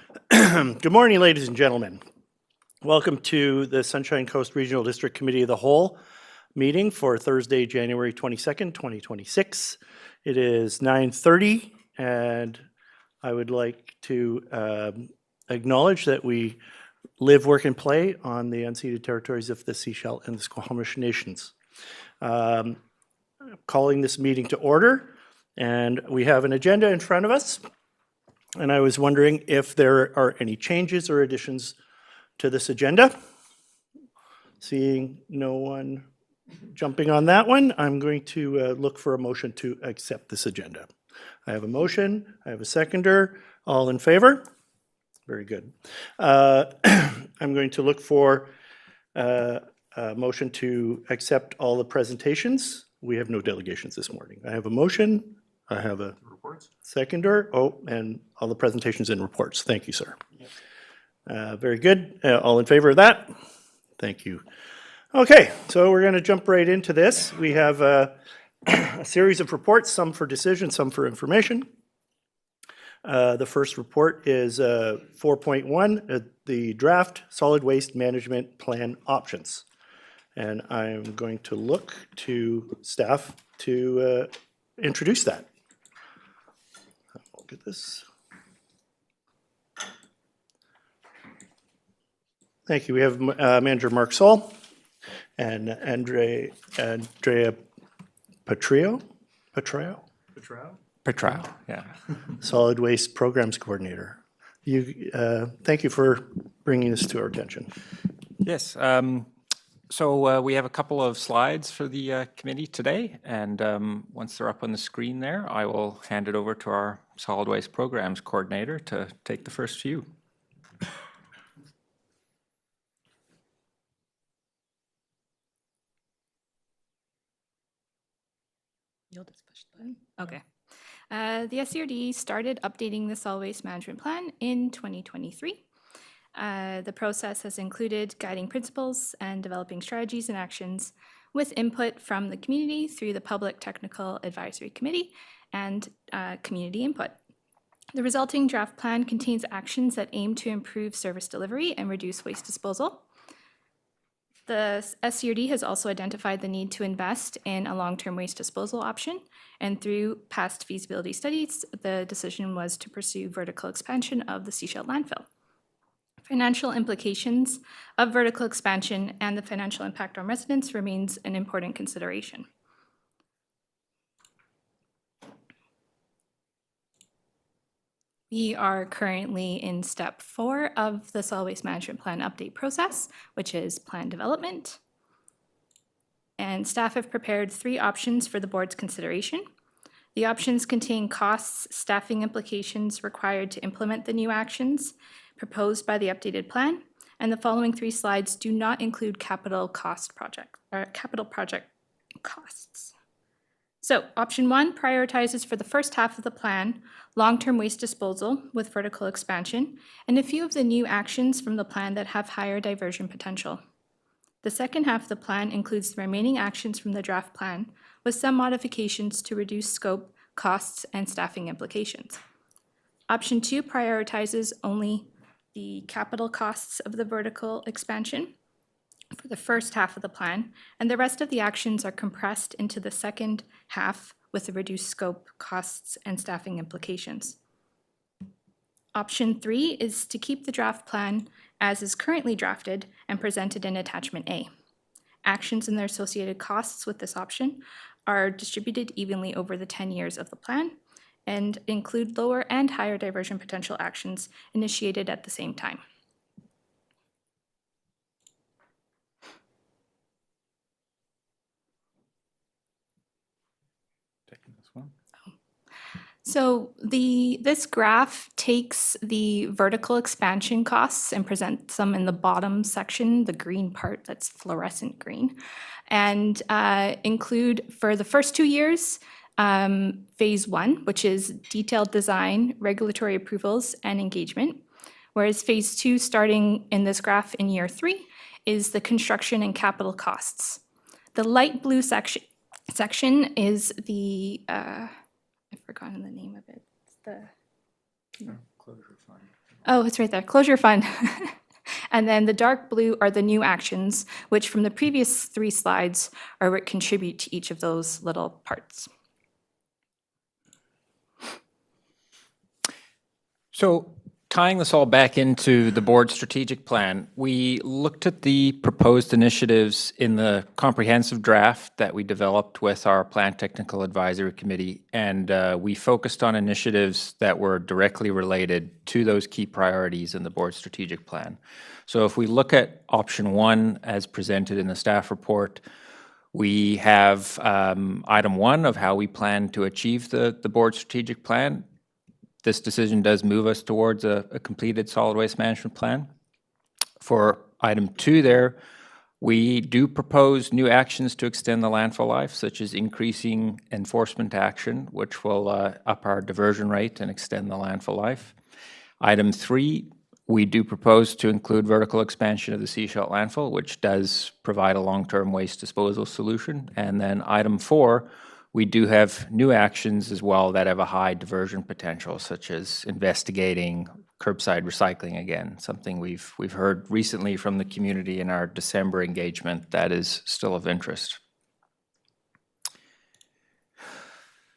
Good morning, ladies and gentlemen. Welcome to the Sunshine Coast Regional District Committee of the Whole meeting for Thursday, January 22nd, 2026. It is 9:30, and I would like to acknowledge that we live, work, and play on the unceded territories of the Sechelt and the Squamish Nations. Calling this meeting to order, and we have an agenda in front of us. And I was wondering if there are any changes or additions to this agenda. Seeing no one jumping on that one, I'm going to look for a motion to accept this agenda. I have a motion, I have a seconder. All in favor? Very good. I'm going to look for a motion to accept all the presentations. We have no delegations this morning. I have a motion. I have a reports. Seconder. Oh, and all the presentations and reports. Thank you, sir. Yep. Very good. All in favor of that? Thank you. Okay, so we're going to jump right into this. We have a series of reports, some for decision, some for information. The first report is 4.1, the draft solid waste management plan options. And I'm going to look to staff to introduce that. Look at this. Thank you. We have Manager Mark Saul and Andrea Petrao, yeah. Solid Waste Programs Coordinator. Thank you for bringing this to our attention. Yes. So we have a couple of slides for the committee today, and once they're up on the screen there, I will hand it over to our Solid Waste Programs Coordinator to take the first few. You'll just push the button. Okay. The SCRD started updating the solid waste management plan in 2023. The process has included guiding principles and developing strategies and actions with input from the community through the Public Technical Advisory Committee and community input. The resulting draft plan contains actions that aim to improve service delivery and reduce waste disposal. The SCRD has also identified the need to invest in a long-term waste disposal option, and through past feasibility studies, the decision was to pursue vertical expansion of the Sechelt landfill. Financial implications of vertical expansion and the financial impact on residents remains an important consideration. We are currently in step 4 of the solid waste management plan update process, which is plan development. And staff have prepared 3 options for the board's consideration. The options contain costs, staffing implications required to implement the new actions proposed by the updated plan, and the following 3 slides do not include capital project costs. So option 1 prioritizes for the first half of the plan long-term waste disposal with vertical expansion and a few of the new actions from the plan that have higher diversion potential. The second half of the plan includes the remaining actions from the draft plan with some modifications to reduce scope, costs, and staffing implications. Option 2 prioritizes only the capital costs of the vertical expansion for the first half of the plan, and the rest of the actions are compressed into the second half with the reduced scope, costs, and staffing implications. Option 3 is to keep the draft plan as is currently drafted and presented in Attachment A. Actions and their associated costs with this option are distributed evenly over the 10 years of the plan and include lower and higher diversion potential actions initiated at the same time. So this graph takes the vertical expansion costs and presents them in the bottom section, the green part that's fluorescent green, and include for the first 2 years, phase 1, which is detailed design, regulatory approvals, and engagement, whereas phase 2, starting in this graph in year 3, is the construction and capital costs. The light blue section is the I've forgotten the name of it. It's the closure fund. Oh, it's right there. Closure fund. And then the dark blue are the new actions, which from the previous 3 slides are what contribute to each of those little parts. So tying this all back into the board's strategic plan, we looked at the proposed initiatives in the comprehensive draft that we developed with our Plan Technical Advisory Committee, and we focused on initiatives that were directly related to those key priorities in the board's strategic plan. So if we look at option 1 as presented in the staff report, we have item 1 of how we plan to achieve the board's strategic plan. This decision does move us towards a completed solid waste management plan. For item 2 there, we do propose new actions to extend the landfill life, such as increasing enforcement action, which will up our diversion rate and extend the landfill life. Item 3, we do propose to include vertical expansion of the Seashell landfill, which does provide a long-term waste disposal solution. And then item 4, we do have new actions as well that have a high diversion potential, such as investigating curbside recycling again, something we've heard recently from the community in our December engagement that is still of interest.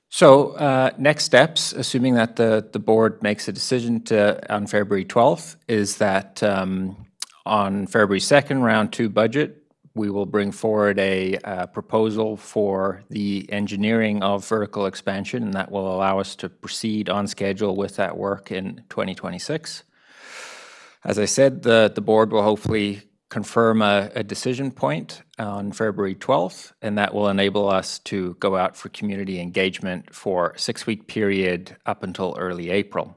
So next steps, assuming that the board makes a decision on February 12th, is that on February 2nd, round 2 budget, we will bring forward a proposal for the engineering of vertical expansion, and that will allow us to proceed on schedule with that work in 2026. As I said, the board will hopefully confirm a decision point on February 12th, and that will enable us to go out for community engagement for a 6-week period up until early April.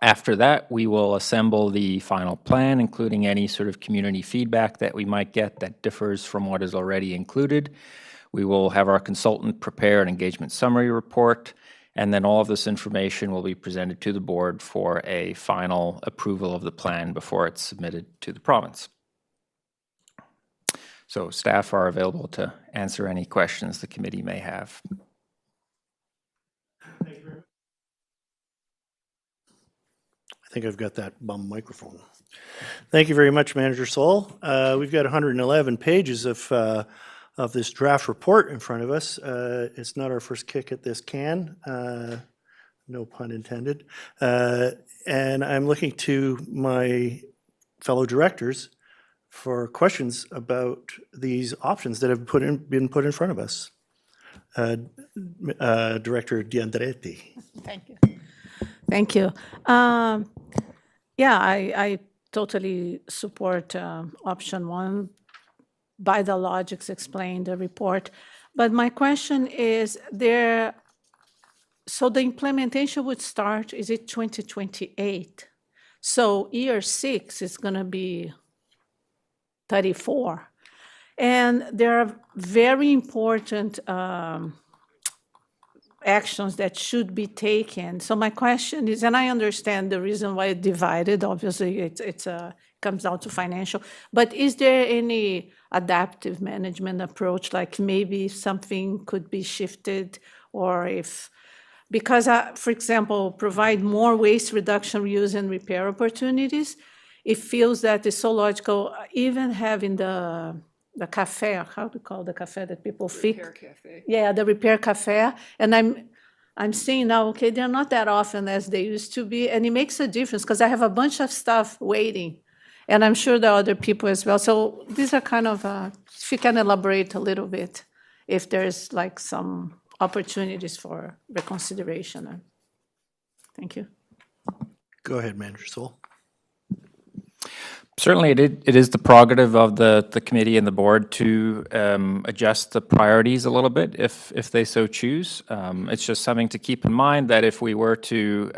After that, we will assemble the final plan, including any sort of community feedback that we might get that differs from what is already included. We will have our consultant prepare an engagement summary report, and then all of this information will be presented to the board for a final approval of the plan before it's submitted to the province. So staff are available to answer any questions the committee may have. I think I've got that bum microphone. Thank you very much, Manager Sol. We've got 111 pages of this draft report in front of us. It's not our first kick at this can, no pun intended. And I'm looking to my fellow directors for questions about these options that have been put in front of us. Director D'Andretti. Thank you. Thank you. Yeah, I totally support option 1 by the logics explained in the report. But my question is, so the implementation would start, is it 2028? So year 6 is going to be 34. And there are very important actions that should be taken. So my question is, and I understand the reason why it divided, obviously it comes down to financial, but is there any adaptive management approach, like maybe something could be shifted, or because for example, provide more waste reduction, reuse, and repair opportunities, it feels that it's so logical, even having the cafe, how do you call the cafe that people fix? Repair cafe. Yeah, the repair cafe. And I'm seeing now, okay, they're not that often as they used to be, and it makes a difference because I have a bunch of stuff waiting, and I'm sure there are other people as well. So these are kind of, if you can elaborate a little bit, if there's like some opportunities for reconsideration. Thank you. Go ahead, Manager Sol. Certainly, it is the prerogative of the committee and the board to adjust the priorities a little bit if they so choose. It's just something to keep in mind that if we were to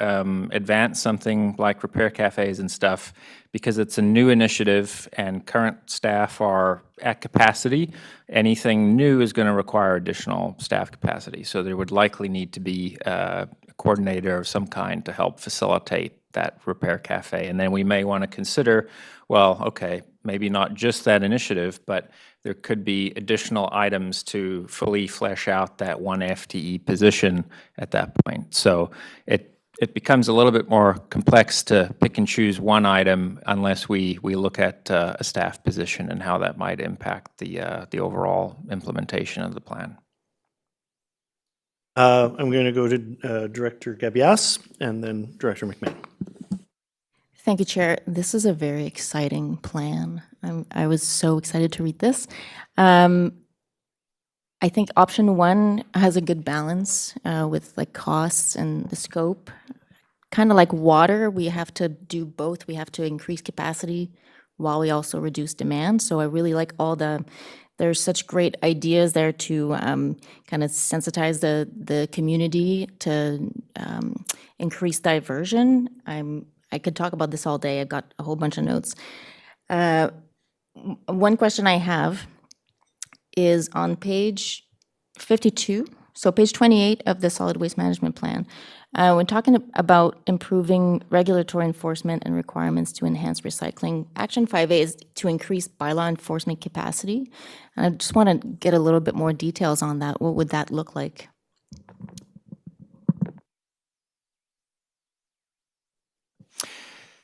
advance something like repair cafes and stuff, because it's a new initiative and current staff are at capacity, anything new is going to require additional staff capacity. So there would likely need to be a coordinator of some kind to help facilitate that repair cafe. And then we may want to consider, well, okay, maybe not just that initiative, but there could be additional items to fully flesh out that 1 FTE position at that point. So it becomes a little bit more complex to pick and choose one item unless we look at a staff position and how that might impact the overall implementation of the plan. I'm going to go to Director Gabias and then Director McMahon. Thank you, Chair. This is a very exciting plan. I was so excited to read this. I think option one has a good balance with like costs and the scope. Kind of like water, we have to do both. We have to increase capacity while we also reduce demand. So I really like there's such great ideas there to kind of sensitize the community to increase diversion. I could talk about this all day. I've got a whole bunch of notes. One question I have is on page 52, so page 28 of the Solid Waste Management Plan. When talking about improving regulatory enforcement and requirements to enhance recycling, Action 5A is to increase bylaw enforcement capacity. And I just want to get a little bit more details on that. What would that look like?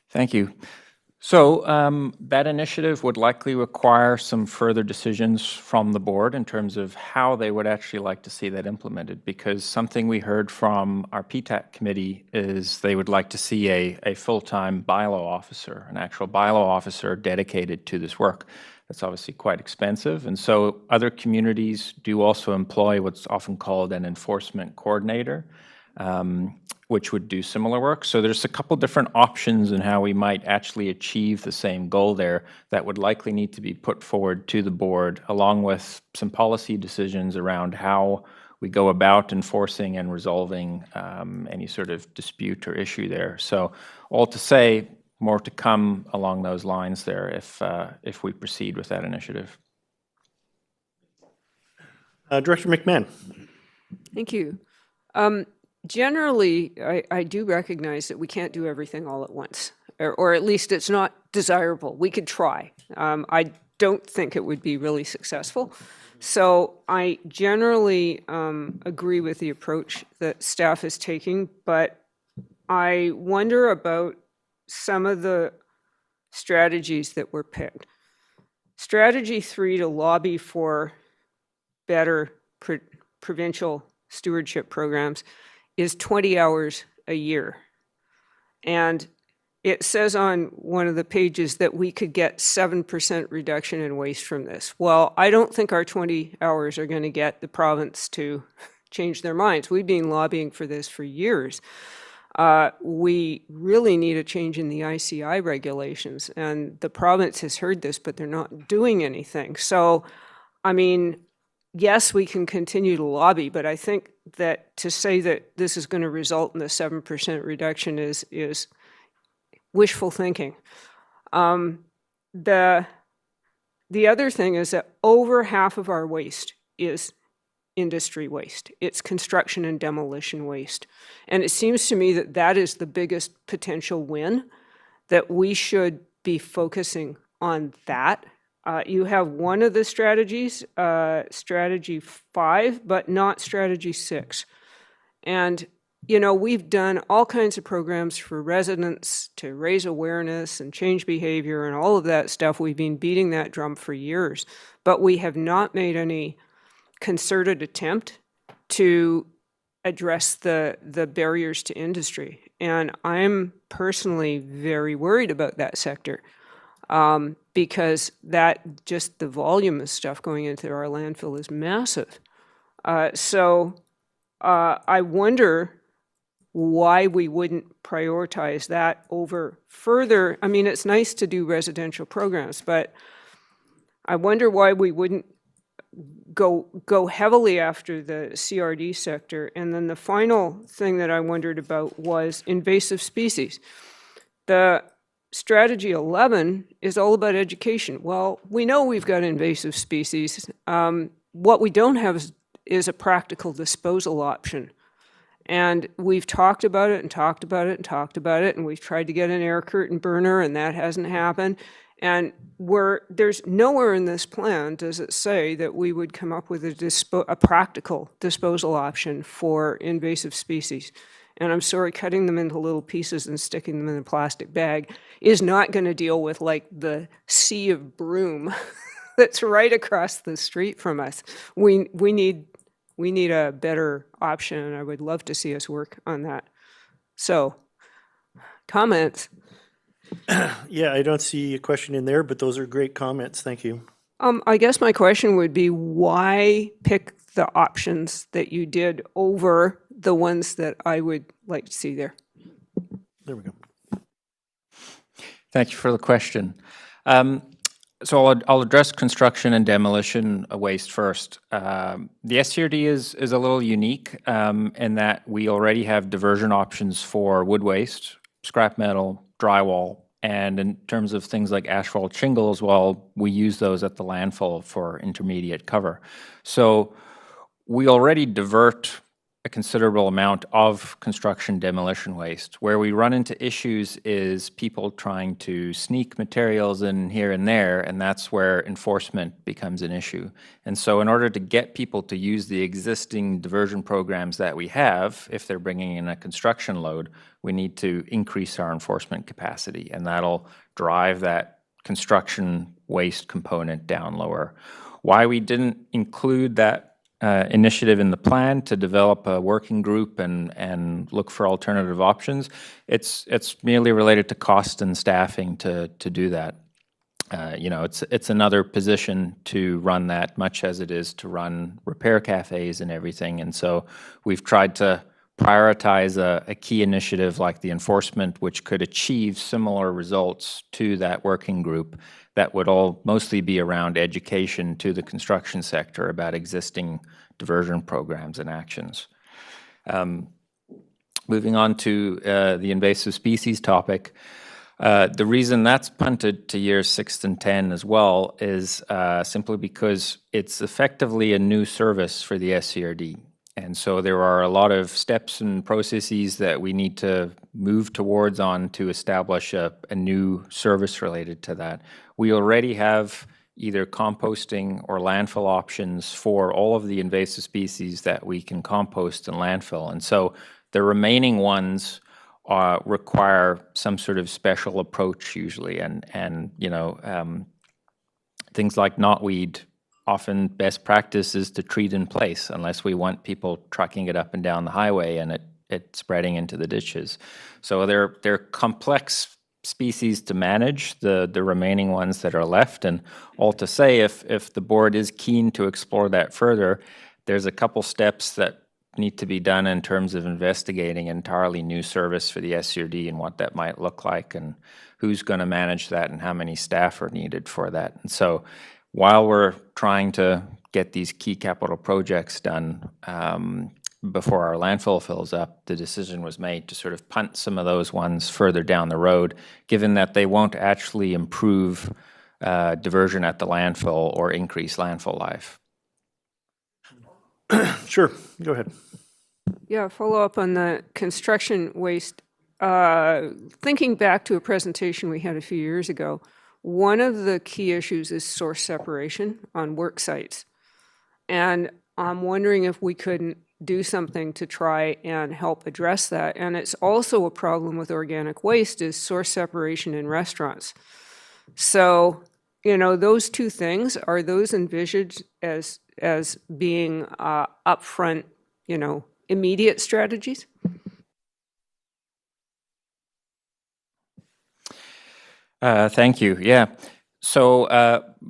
Thank you. So that initiative would likely require some further decisions from the board in terms of how they would actually like to see that implemented, because something we heard from our PTAC committee is they would like to see a full-time bylaw officer, an actual bylaw officer dedicated to this work. That's obviously quite expensive, and so other communities do also employ what's often called an enforcement coordinator, which would do similar work. So there's a couple different options in how we might actually achieve the same goal there that would likely need to be put forward to the board, along with some policy decisions around how we go about enforcing and resolving any sort of dispute or issue there. So all to say, more to come along those lines there if we proceed with that initiative. Director McMahon. Thank you. Generally, I do recognize that we can't do everything all at once, or at least it's not desirable. We could try. I don't think it would be really successful. So I generally agree with the approach that staff is taking, but I wonder about some of the strategies that were picked. Strategy 3, to lobby for better provincial stewardship programs, is 20 hours a year. And it says on one of the pages that we could get 7% reduction in waste from this. Well, I don't think our 20 hours are going to get the province to change their minds. We've been lobbying for this for years. We really need a change in the ICI regulations, and the province has heard this, but they're not doing anything. So, I mean, yes, we can continue to lobby, but I think that to say that this is going to result in a 7% reduction is wishful thinking. The other thing is that over half of our waste is industry waste. It's construction and demolition waste. And it seems to me that that is the biggest potential win, that we should be focusing on that. You have one of the strategies, strategy 5, but not strategy 6. And, you know, we've done all kinds of programs for residents to raise awareness and change behavior and all of that stuff. We've been beating that drum for years, but we have not made any concerted attempt to address the barriers to industry. And I'm personally very worried about that sector. Because that just the volume of stuff going into our landfill is massive. So I wonder why we wouldn't prioritize that over further. I mean, it's nice to do residential programs, but I wonder why we wouldn't go heavily after the CRD sector. And then the final thing that I wondered about was invasive species. The Strategy 11 is all about education. Well, we know we've got invasive species. What we don't have is a practical disposal option. And we've talked about it and talked about it and talked about it, and we've tried to get an air curtain burner, and that hasn't happened. And there's nowhere in this plan does it say that we would come up with a practical disposal option for invasive species. And I'm sorry, cutting them into little pieces and sticking them in a plastic bag is not going to deal with like the sea of broom that's right across the street from us. We need a better option, and I would love to see us work on that. So, comments? Yeah, I don't see a question in there, but those are great comments. Thank you. I guess my question would be, why pick the options that you did over the ones that I would like to see there? There we go. Thank you for the question. So I'll address construction and demolition waste first. The SCRD is a little unique in that we already have diversion options for wood waste, scrap metal, drywall, and in terms of things like asphalt shingles, well, we use those at the landfill for intermediate cover. So we already divert a considerable amount of construction demolition waste. Where we run into issues is people trying to sneak materials in here and there, and that's where enforcement becomes an issue. And so in order to get people to use the existing diversion programs that we have, if they're bringing in a construction load, we need to increase our enforcement capacity, and that'll drive that construction waste component down lower. Why we didn't include that initiative in the plan to develop a working group and look for alternative options, it's merely related to cost and staffing to do that. It's another position to run that, much as it is to run repair cafes and everything. And so we've tried to prioritize a key initiative like the enforcement, which could achieve similar results to that working group, that would all mostly be around education to the construction sector about existing diversion programs and actions. Moving on to the invasive species topic, the reason that's punted to years 6 and 10 as well is simply because it's effectively a new service for the SCRD. And so there are a lot of steps and processes that we need to move towards on to establish a new service related to that. We already have either composting or landfill options for all of the invasive species that we can compost and landfill. And so the remaining ones require some sort of special approach usually. And things like knotweed, often best practice is to treat in place unless we want people trucking it up and down the highway and it spreading into the ditches. So they're complex species to manage, the remaining ones that are left. And all to say, if the board is keen to explore that further, there's a couple steps that need to be done in terms of investigating an entirely new service for the SCRD and what that might look like and who's going to manage that and how many staff are needed for that. And so while we're trying to get these key capital projects done before our landfill fills up, the decision was made to sort of punt some of those ones further down the road, given that they won't actually improve diversion at the landfill or increase landfill life. Sure, go ahead. Yeah, follow up on the construction waste. Thinking back to a presentation we had a few years ago, one of the key issues is source separation on work sites. And I'm wondering if we couldn't do something to try and help address that. And it's also a problem with organic waste is source separation in restaurants. So, those two things, are those envisaged as being upfront, immediate strategies? Thank you. Yeah. So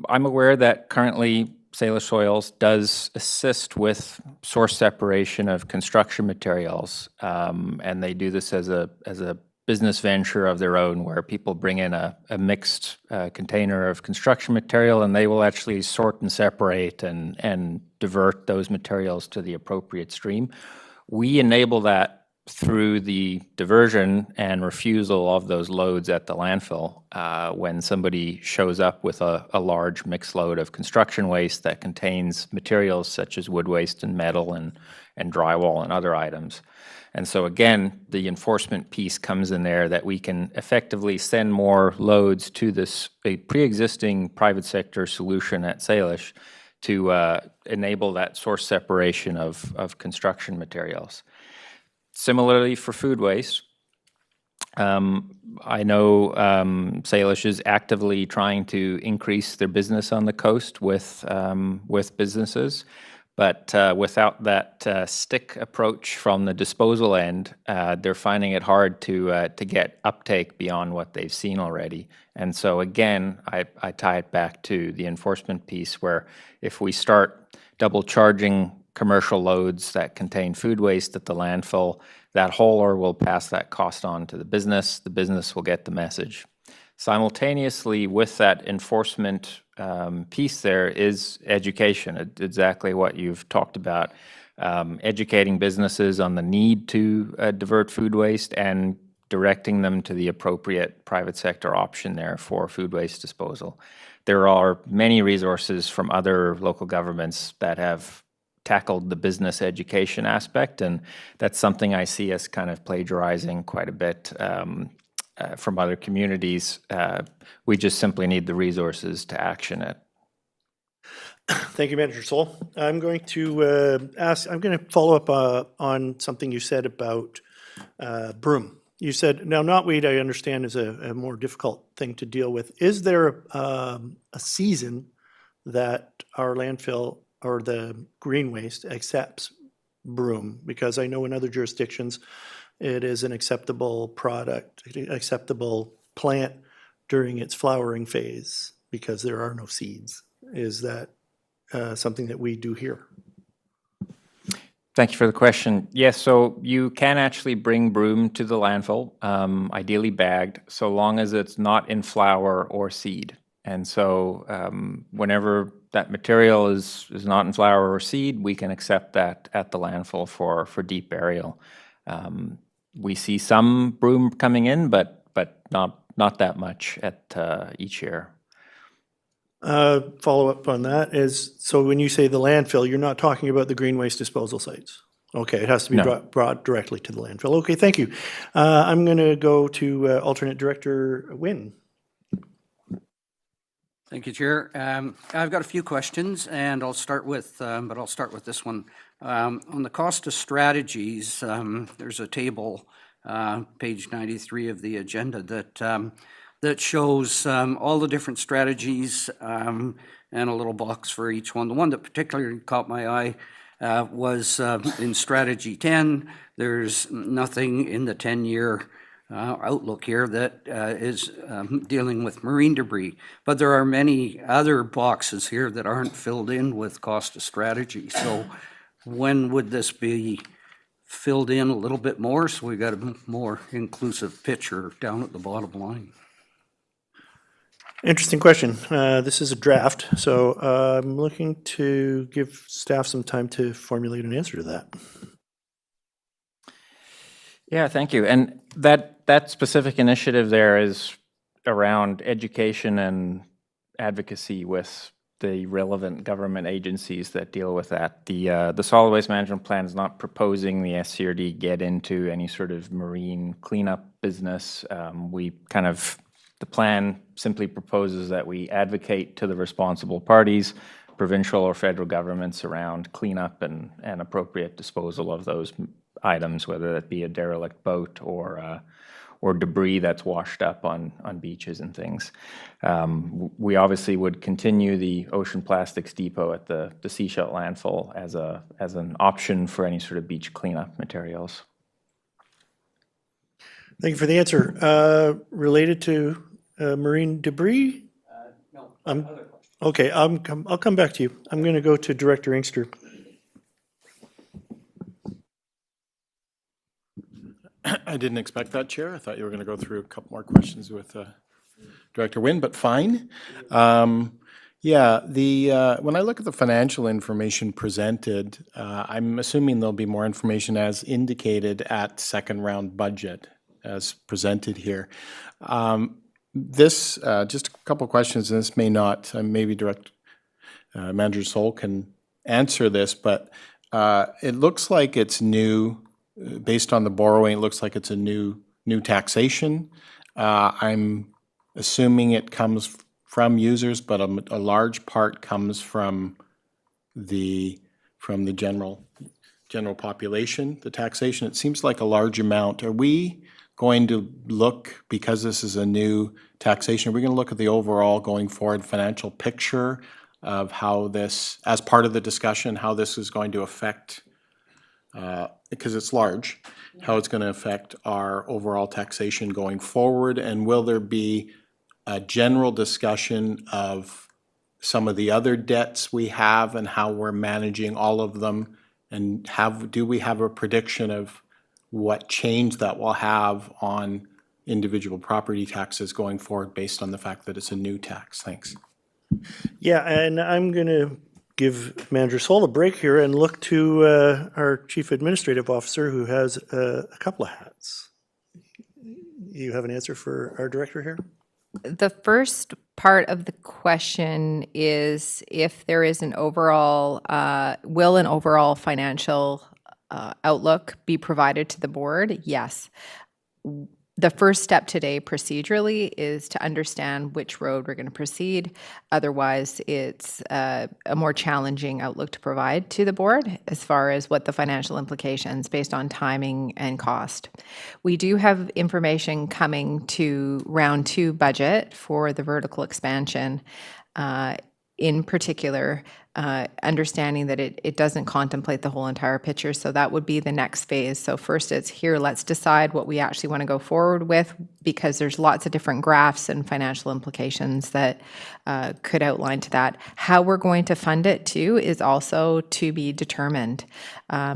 I'm aware that currently Salish Soils does assist with source separation of construction materials, and they do this as a business venture of their own, where people bring in a mixed container of construction material, and they will actually sort and separate and divert those materials to the appropriate stream. We enable that through the diversion and refusal of those loads at the landfill when somebody shows up with a large mixed load of construction waste that contains materials such as wood waste and metal and drywall and other items. And so again, the enforcement piece comes in there, that we can effectively send more loads to a pre-existing private sector solution at Salish to enable that source separation of construction materials. Similarly for food waste, I know Salish is actively trying to increase their business on the coast with businesses, but without that stick approach from the disposal end, they're finding it hard to get uptake beyond what they've seen already. And so again, I tie it back to the enforcement piece, where if we start double charging commercial loads that contain food waste at the landfill, that hauler will pass that cost on to the business will get the message. Simultaneously with that enforcement piece there is education, exactly what you've talked about, educating businesses on the need to divert food waste and directing them to the appropriate private sector option there for food waste disposal. There are many resources from other local governments that have tackled the business education aspect, and that's something I see us kind of plagiarizing quite a bit from other communities. We just simply need the resources to action it. Thank you, Manager Sol. I'm going to follow up on something you said about broom. You said, now knotweed I understand is a more difficult thing to deal with. Is there a season that our landfill or the green waste accepts broom? Because I know in other jurisdictions, it is an acceptable product, acceptable plant during its flowering phase because there are no seeds. Is that something that we do here? Thank you for the question. Yes, so you can actually bring broom to the landfill, ideally bagged, so long as it's not in flower or seed. And so whenever that material is not in flower or seed, we can accept that at the landfill for deep burial. We see some broom coming in, but not that much at each year. Follow up on that is, so when you say the landfill, you're not talking about the green waste disposal sites? Okay, it has to be No. brought directly to the landfill. Okay, thank you. I'm going to go to alternate director Wynne. Thank you, Chair. I've got a few questions, and I'll start with this one. On the cost of strategies, there's a table, page 93 of the agenda, that shows all the different strategies and a little box for each one. The one that particularly caught my eye was in strategy 10. There's nothing in the 10-year outlook here that is dealing with marine debris, but there are many other boxes here that aren't filled in with cost of strategy. So when would this be filled in a little bit more so we got a more inclusive picture down at the bottom line? Interesting question. This is a draft, so I'm looking to give staff some time to formulate an answer to that. Yeah, thank you. And that specific initiative there is around education and advocacy with the relevant government agencies that deal with that. The solid waste management plan is not proposing the SCRD get into any sort of marine cleanup business. The plan simply proposes that we advocate to the responsible parties, provincial or federal governments, around cleanup and appropriate disposal of those items, whether that be a derelict boat or debris that's washed up on beaches and things. We obviously would continue the ocean plastics depot at the Seashell landfill as an option for any sort of beach cleanup materials. Thank you for the answer. Related to marine debris? No. Okay, I'll come back to you. I'm going to go to Director Inkster. I didn't expect that, Chair. I thought you were going to go through a couple more questions with Director Wynne, but fine. When I look at the financial information presented, I'm assuming there'll be more information as indicated at second round budget as presented here. Just a couple questions, and this may not, maybe Manager Sol can answer this, but it looks like it's new. Based on the borrowing, it looks like it's a new taxation. I'm assuming it comes from users, but a large part comes from the general general population, the taxation, it seems like a large amount. Are we going to look, because this is a new taxation, are we going to look at the overall going forward financial picture of how this, as part of the discussion, how this is going to affect, because it's large, how it's going to affect our overall taxation going forward? And will there be a general discussion of some of the other debts we have and how we're managing all of them? And do we have a prediction of what change that will have on individual property taxes going forward based on the fact that it's a new tax? Thanks. Yeah, and I'm going to give Manager Sol a break here and look to our Chief Administrative Officer, who has a couple of hats. You have an answer for our director here? The first part of the question is if there is an overall, will an overall financial outlook be provided to the board? Yes. The first step today procedurally is to understand which road we're going to proceed. Otherwise, it's a more challenging outlook to provide to the board as far as what the financial implications based on timing and cost. We do have information coming to round 2 budget for the vertical expansion. In particular, understanding that it doesn't contemplate the whole entire picture. So that would be the next phase. So first it's here, let's decide what we actually want to go forward with, because there's lots of different graphs and financial implications that could outline to that. How we're going to fund it too is also to be determined.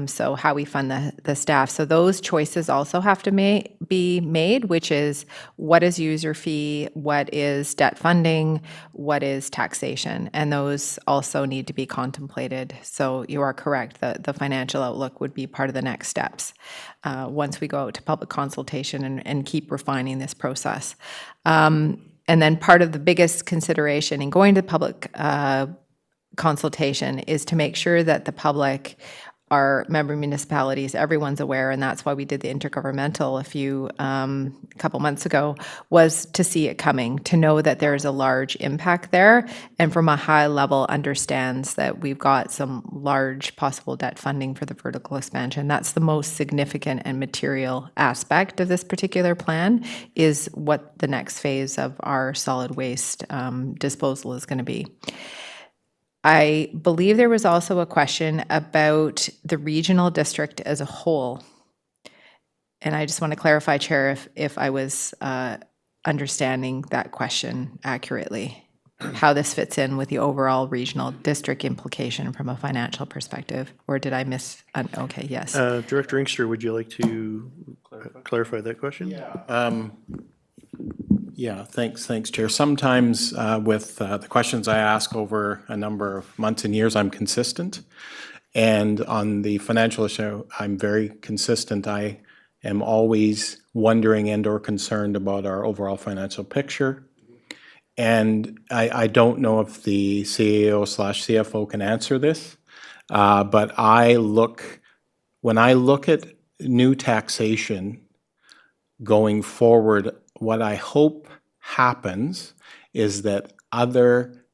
So how we fund the staff. So those choices also have to be made, which is what is user fee, what is debt funding, what is taxation, and those also need to be contemplated. So you are correct, the financial outlook would be part of the next steps once we go out to public consultation and keep refining this process. And then part of the biggest consideration in going to public consultation is to make sure that the public, our member municipalities, everyone's aware, and that's why we did the intergovernmental a couple months ago, was to see it coming, to know that there's a large impact there, and from a high level understands that we've got some large possible debt funding for the vertical expansion. That's the most significant and material aspect of this particular plan, is what the next phase of our solid waste disposal is going to be. I believe there was also a question about the regional district as a whole. And I just want to clarify, Chair, if I was understanding that question accurately, how this fits in with the overall regional district implication from a financial perspective, or did I miss? Okay, yes. Director Inkster, would you like to clarify that question? Yeah, thanks, Chair. Sometimes with the questions I ask over a number of months and years, I'm consistent. And on the financial issue, I'm very consistent. I am always wondering and or concerned about our overall financial picture. And I don't know if the CAO/CFO can answer this, but when I look at new taxation going forward, what I hope happens is that other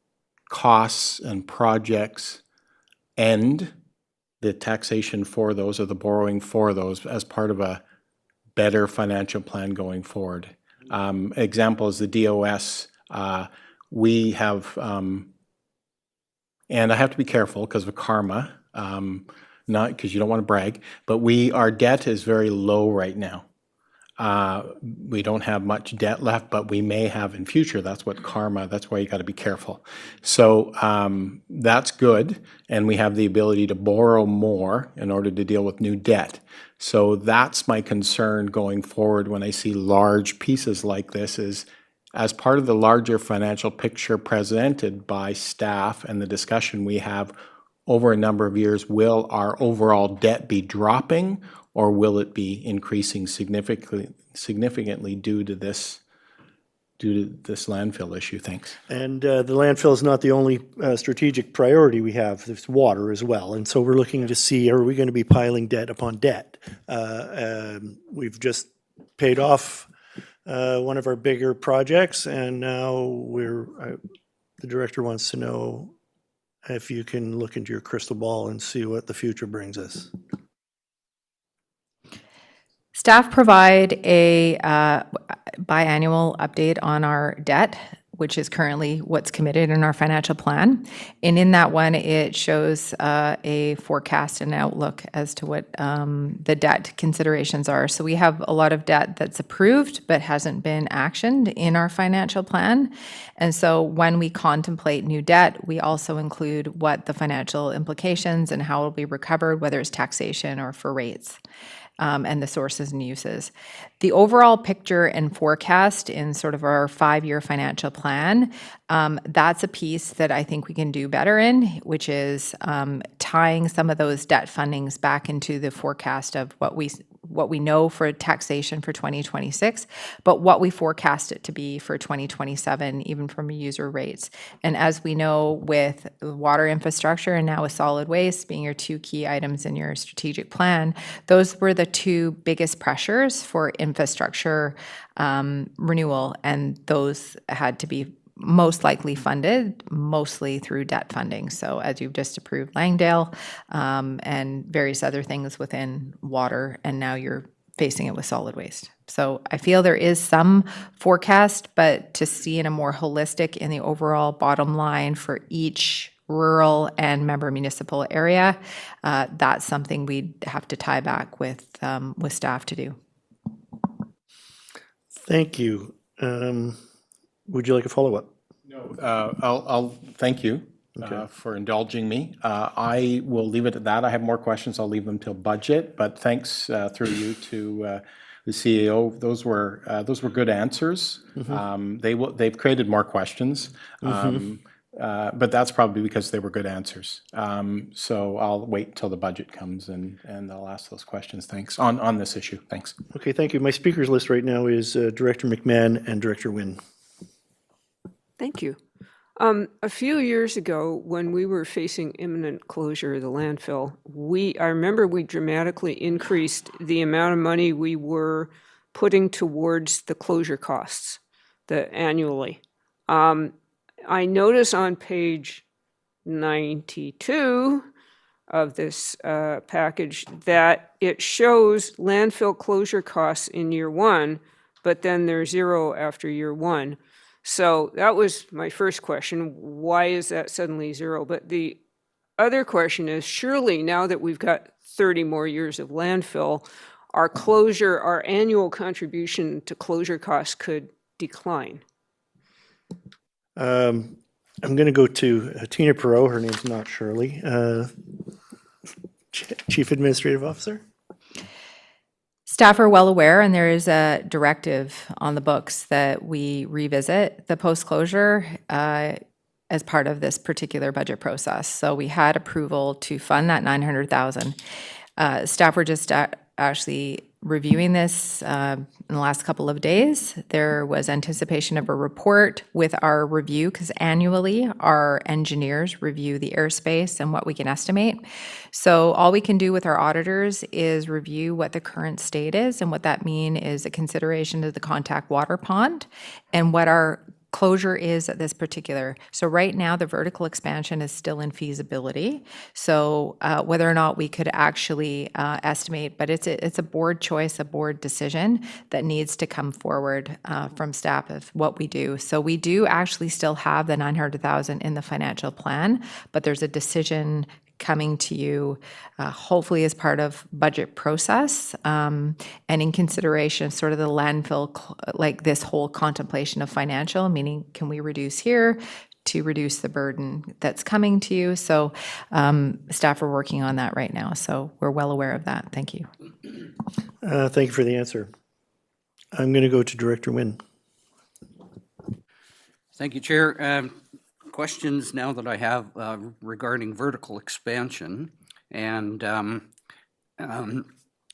costs and projects end the taxation for those, or the borrowing for those, as part of a better financial plan going forward. Example is the DOS. We have, and I have to be careful because of karma, not because you don't want to brag, but our debt is very low right now. We don't have much debt left, but we may have in future. That's what karma, that's why you got to be careful. So that's good, and we have the ability to borrow more in order to deal with new debt. So that's my concern going forward when I see large pieces like this, is as part of the larger financial picture presented by staff and the discussion we have over a number of years, will our overall debt be dropping, or will it be increasing significantly due to this landfill issue? Thanks. And the landfill is not the only strategic priority we have. There's water as well. And so we're looking to see, are we going to be piling debt upon debt? We've just paid off one of our bigger projects, and now the director wants to know if you can look into your crystal ball and see what the future brings us. Staff provide a biannual update on our debt, which is currently what's committed in our financial plan. And in that one, it shows a forecast and outlook as to what the debt considerations are. So we have a lot of debt that's approved but hasn't been actioned in our financial plan. And so when we contemplate new debt, we also include what the financial implications and how it will be recovered, whether it's taxation or for rates. And the sources and uses. The overall picture and forecast in sort of our 5-year financial plan, that's a piece that I think we can do better in, which is tying some of those debt fundings back into the forecast of what we know for taxation for 2026, but what we forecast it to be for 2027, even from user rates. And as we know with water infrastructure and now with solid waste being your 2 key items in your strategic plan, those were the 2 biggest pressures for infrastructure renewal, and those had to be most likely funded mostly through debt funding. So as you've just approved Langdale and various other things within water, and now you're facing it with solid waste. So I feel there is some forecast, but to see in a more holistic in the overall bottom line for each rural and member municipal area, that's something we'd have to tie back with staff to do. Thank you. Would you like a follow-up? No, I'll thank you for indulging me. I will leave it at that. I have more questions. I'll leave them till budget, but thanks through you to the CEO. Those were good answers. They've created more questions, but that's probably because they were good answers. So I'll wait until the budget comes and I'll ask those questions. Thanks on this issue. Thanks. Okay, thank you. My speakers list right now is Director McMahon and Director Wynne. Thank you. A few years ago, when we were facing imminent closure of the landfill, I remember we dramatically increased the amount of money we were putting towards the closure costs annually. I notice on page 92 of this package that it shows landfill closure costs in year 1, but then they're 0 after year 1. So that was my first question. Why is that suddenly 0? But the other question is, surely now that we've got 30 more years of landfill, our annual contribution to closure costs could decline. I'm going to go to Tina Perot. Her name's not Shirley. Chief Administrative Officer. Staff are well aware, and there is a directive on the books that we revisit the post-closure as part of this particular budget process. So we had approval to fund that $900,000. Staff were just actually reviewing this in the last couple of days. There was anticipation of a report with our review, because annually our engineers review the airspace and what we can estimate. So all we can do with our auditors is review what the current state is, and what that means is a consideration of the contact water pond and what our closure is at this particular. So right now, the vertical expansion is still in feasibility. So whether or not we could actually estimate, but it's a board choice, a board decision that needs to come forward from staff of what we do. So we do actually still have the $900,000 in the financial plan, but there's a decision coming to you, hopefully as part of budget process, and in consideration of sort of the landfill, like this whole contemplation of financial, meaning can we reduce here to reduce the burden that's coming to you? So staff are working on that right now. So we're well aware of that. Thank you. Thank you for the answer. I'm going to go to Director Wynne. Thank you, Chair. Questions now that I have regarding vertical expansion, and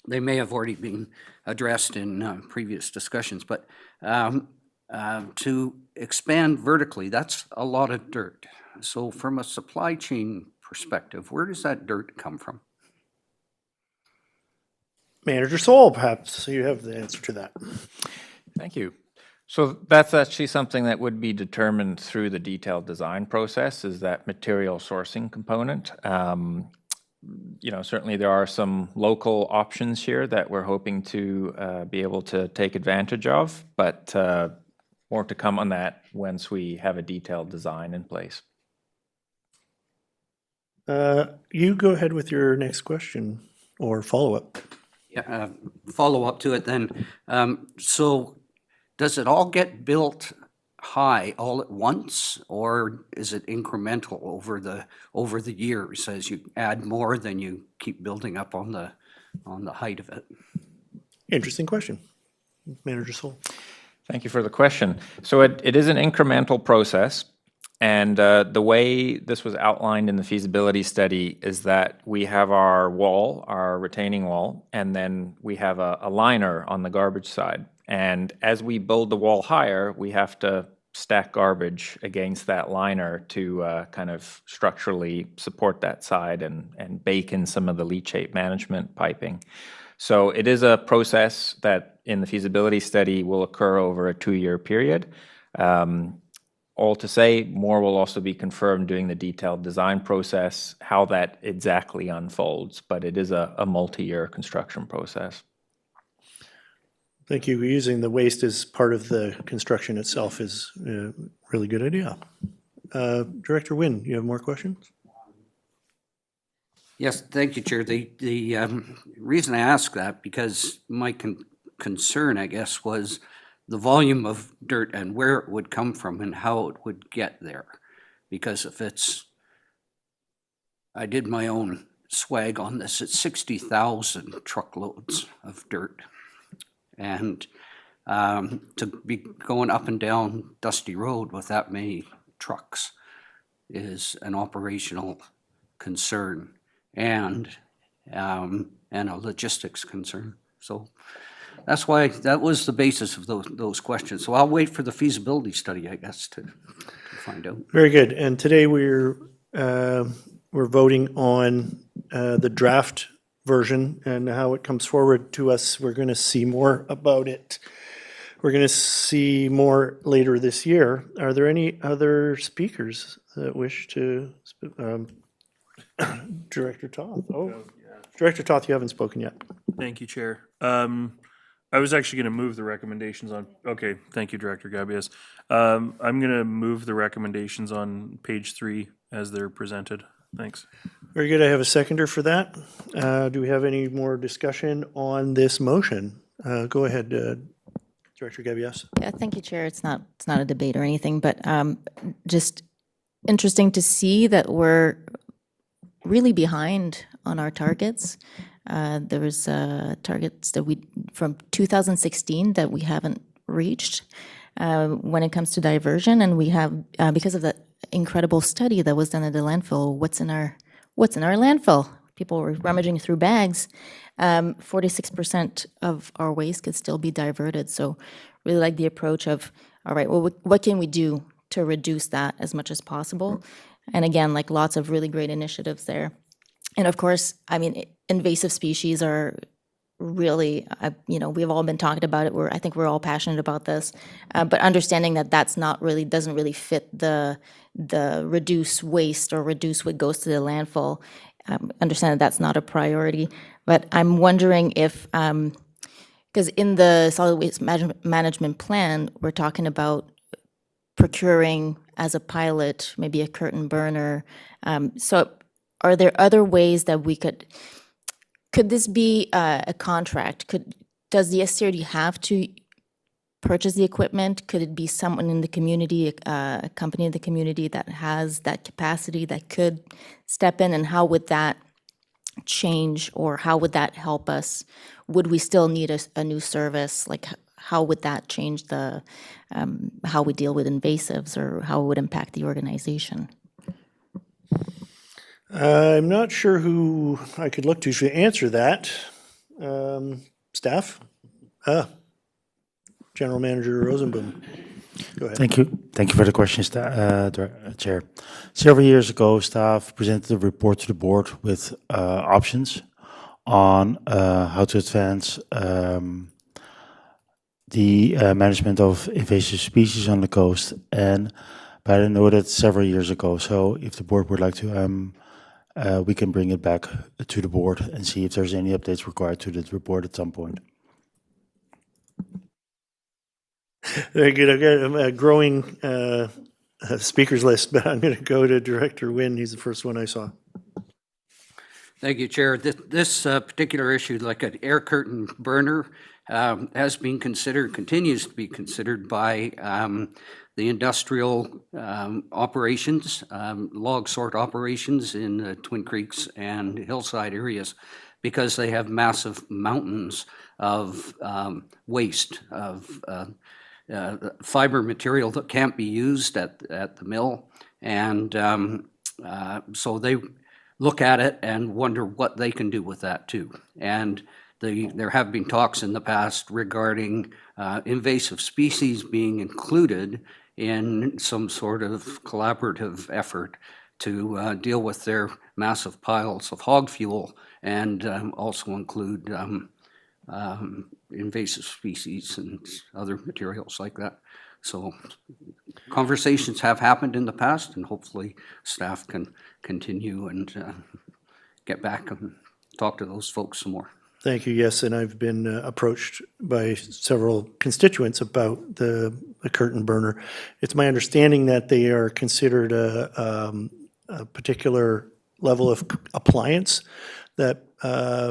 they may have already been addressed in previous discussions, but to expand vertically, that's a lot of dirt. So from a supply chain perspective, where does that dirt come from? Manager Soul, perhaps you have the answer to that. Thank you. So that's actually something that would be determined through the detailed design process, is that material sourcing component. certainly there are some local options here that we're hoping to be able to take advantage of, but more to come on that once we have a detailed design in place. You go ahead with your next question or follow-up. Yeah, follow up to it then. So does it all get built high all at once, or is it incremental over the years? As you add more, then you keep building up on the height of it? Interesting question. Manager Sol. Thank you for the question. So it is an incremental process, and the way this was outlined in the feasibility study is that we have our wall, our retaining wall, and then we have a liner on the garbage side. And as we build the wall higher, we have to stack garbage against that liner to kind of structurally support that side and bake in some of the leachate management piping. So it is a process that in the feasibility study will occur over a 2-year period. All to say, more will also be confirmed during the detailed design process, how that exactly unfolds, but it is a multi-year construction process. Thank you. Using the waste as part of the construction itself is a really good idea. Director Wynne, you have more questions? Yes, thank you, Chair. The reason I ask that, because my concern, I guess, was the volume of dirt and where it would come from and how it would get there. Because if it's, I did my own swag on this, it's 60,000 truckloads of dirt. And to be going up and down Dusty Road with that many trucks is an operational concern and a logistics concern. So that's why that was the basis of those questions. So I'll wait for the feasibility study, I guess, to find out. Very good. And today we're voting on the draft version and how it comes forward to us. We're going to see more about it. We're going to see more later this year. Are there any other speakers that wish to speak? Director Toth. Oh, Director Toth, you haven't spoken yet. Thank you, Chair. I was actually going to move the recommendations on, okay, thank you, Director Gabias. I'm going to move the recommendations on page 3 as they're presented. Thanks. Very good. I have a seconder for that. Do we have any more discussion on this motion? Go ahead, Director Gabias. Yeah, thank you, Chair. It's not a debate or anything, but just interesting to see that we're really behind on our targets. There was targets that from 2016 that we haven't reached when it comes to diversion, and we have because of the incredible study that was done at the landfill. What's in our landfill? People were rummaging through bags. 46% of our waste could still be diverted. So, really like the approach of, all right, well, what can we do to reduce that as much as possible? And again, like lots of really great initiatives there. And of course, I mean, invasive species are really, we've all been talking about it. I think we're all passionate about this, but understanding that doesn't really fit the reduce waste or reduce what goes to the landfill. Understand that that's not a priority, but I'm wondering if, because in the solid waste management plan, we're talking about procuring as a pilot, maybe a curtain burner. So are there other ways that we could this be a contract? Does the SCRD have to purchase the equipment? Could it be someone in the community, a company in the community that has that capacity that could step in? And how would that change, or how would that help us? Would we still need a new service? Like, how would that change the how we deal with invasives, or how it would impact the organization? I'm not sure who I could look to answer that. Staff? General Manager Rosenboom. Go ahead. Thank you. Thank you for the question, Chair. Several years ago, staff presented a report to the board with options on how to advance the management of invasive species on the coast. But I know that several years ago. So if the board would like to we can bring it back to the board and see if there's any updates required to the report at some point. Very good. I've got a growing speakers list, but I'm going to go to Director Nguyen. He's the first one I saw. Thank you, Chair. This particular issue, like an air curtain burner, has been considered, continues to be considered by the industrial operations, log sort operations in the Twin Creeks and hillside areas, because they have massive mountains of waste, of fiber material that can't be used at the mill. And so they look at it and wonder what they can do with that too. And there have been talks in the past regarding invasive species being included in some sort of collaborative effort to deal with their massive piles of hog fuel, and also include invasive species and other materials like that. So conversations have happened in the past, and hopefully staff can continue and get back and talk to those folks some more. Thank you. Yes, and I've been approached by several constituents about the curtain burner. It's my understanding that they are considered a particular level of appliance that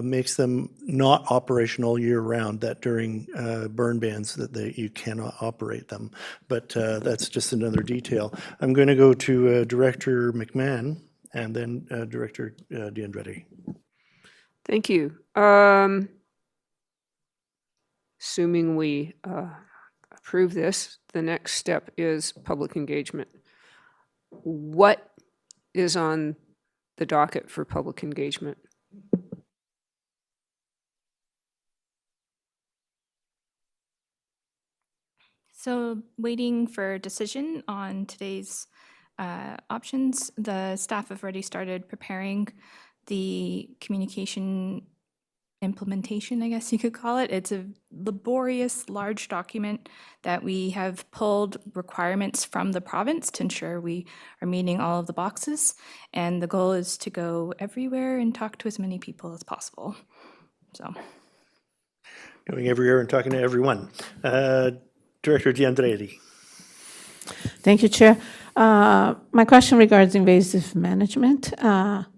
makes them not operational year-round, that during burn bans that you cannot operate them. But that's just another detail. I'm going to go to Director McMahon and then Director D'Andretti. Thank you. Assuming we approve this, the next step is public engagement. What is on the docket for public engagement? So waiting for decision on today's options. The staff have already started preparing the communication implementation, I guess you could call it. It's a laborious, large document that we have pulled requirements from the province to ensure we are meeting all of the boxes. And the goal is to go everywhere and talk to as many people as possible. So, Going everywhere and talking to everyone. Director D'Andretti. Thank you, Chair. My question regards invasive management,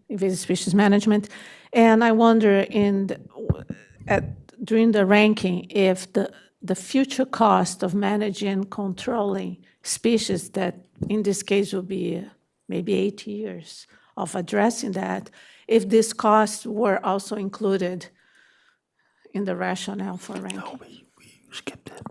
invasive species management, and I wonder during the ranking if the future cost of managing and controlling species that in this case will be maybe 8 years of addressing that, if this cost were also included in the rationale for ranking. No, we skipped it.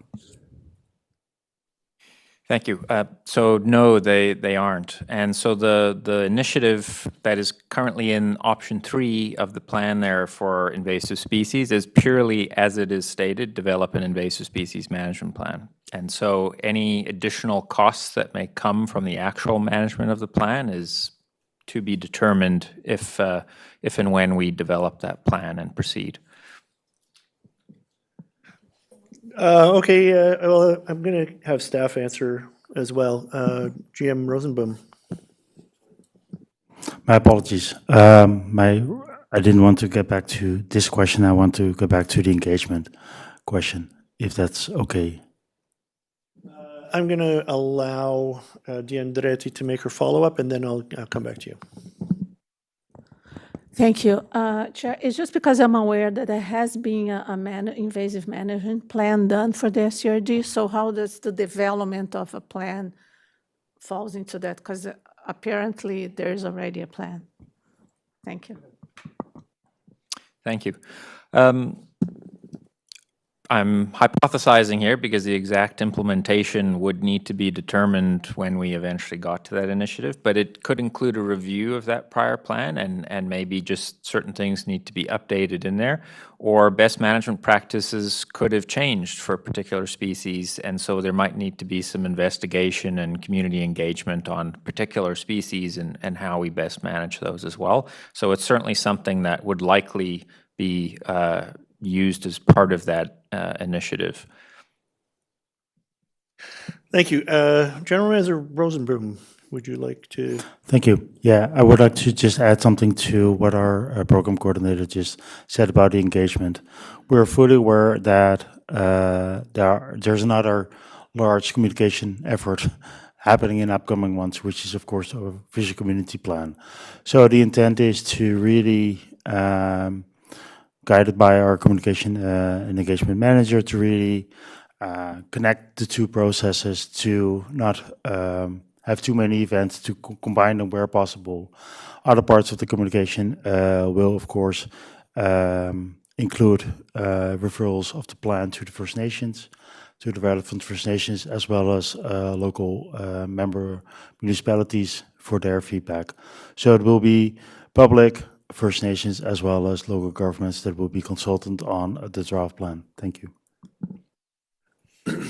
Thank you. So no, they aren't. And so the initiative that is currently in option 3 of the plan there for invasive species is purely, as it is stated, develop an invasive species management plan. And so any additional costs that may come from the actual management of the plan is to be determined if and when we develop that plan and proceed. Okay, well, I'm going to have staff answer as well. GM Rosenboom. My apologies. I didn't want to get back to this question. I want to go back to the engagement question, if that's okay. I'm going to allow D'Andretti to make her follow-up, and then I'll come back to you. Thank you. Chair, it's just because I'm aware that there has been invasive management plan done for the SCRD, so how does the development of a plan falls into that? Because apparently there is already a plan. Thank you. Thank you. I'm hypothesizing here because the exact implementation would need to be determined when we eventually got to that initiative, but it could include a review of that prior plan and maybe just certain things need to be updated in there, or best management practices could have changed for particular species, and so there might need to be some investigation and community engagement on particular species and how we best manage those as well. So it's certainly something that would likely be used as part of that initiative. Thank you. General Manager Rosenboom. would you like to? Thank you. Yeah, I would like to just add something to what our program coordinator just said about the engagement. We're fully aware that there's another large communication effort happening in upcoming months, which is, of course, our visual community plan. So the intent is to really, guided by our communication and engagement manager, to really connect the two processes, to not have too many events, to combine them where possible. Other parts of the communication will, of course, include referrals of the plan to the First Nations, to the relevant First Nations, as well as local member municipalities for their feedback. So it will be public, First Nations, as well as local governments that will be consultant on the draft plan. Thank you.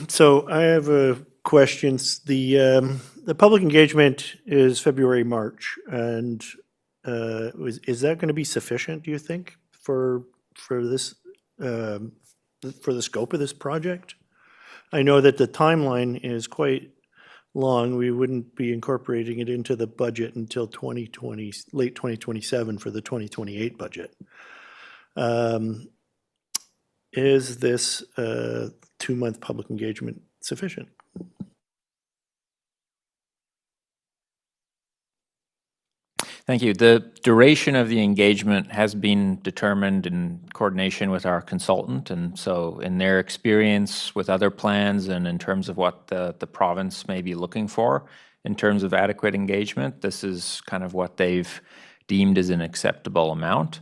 So I have questions. The public engagement is February, March, and is that going to be sufficient, do you think, for this, for the scope of this project? I know that the timeline is quite long. We wouldn't be incorporating it into the budget until 2020, late 2027 for the 2028 budget. Is this 2-month public engagement sufficient? Thank you. The duration of the engagement has been determined in coordination with our consultant, and so in their experience with other plans and in terms of what the province may be looking for in terms of adequate engagement, this is kind of what they've deemed as an acceptable amount.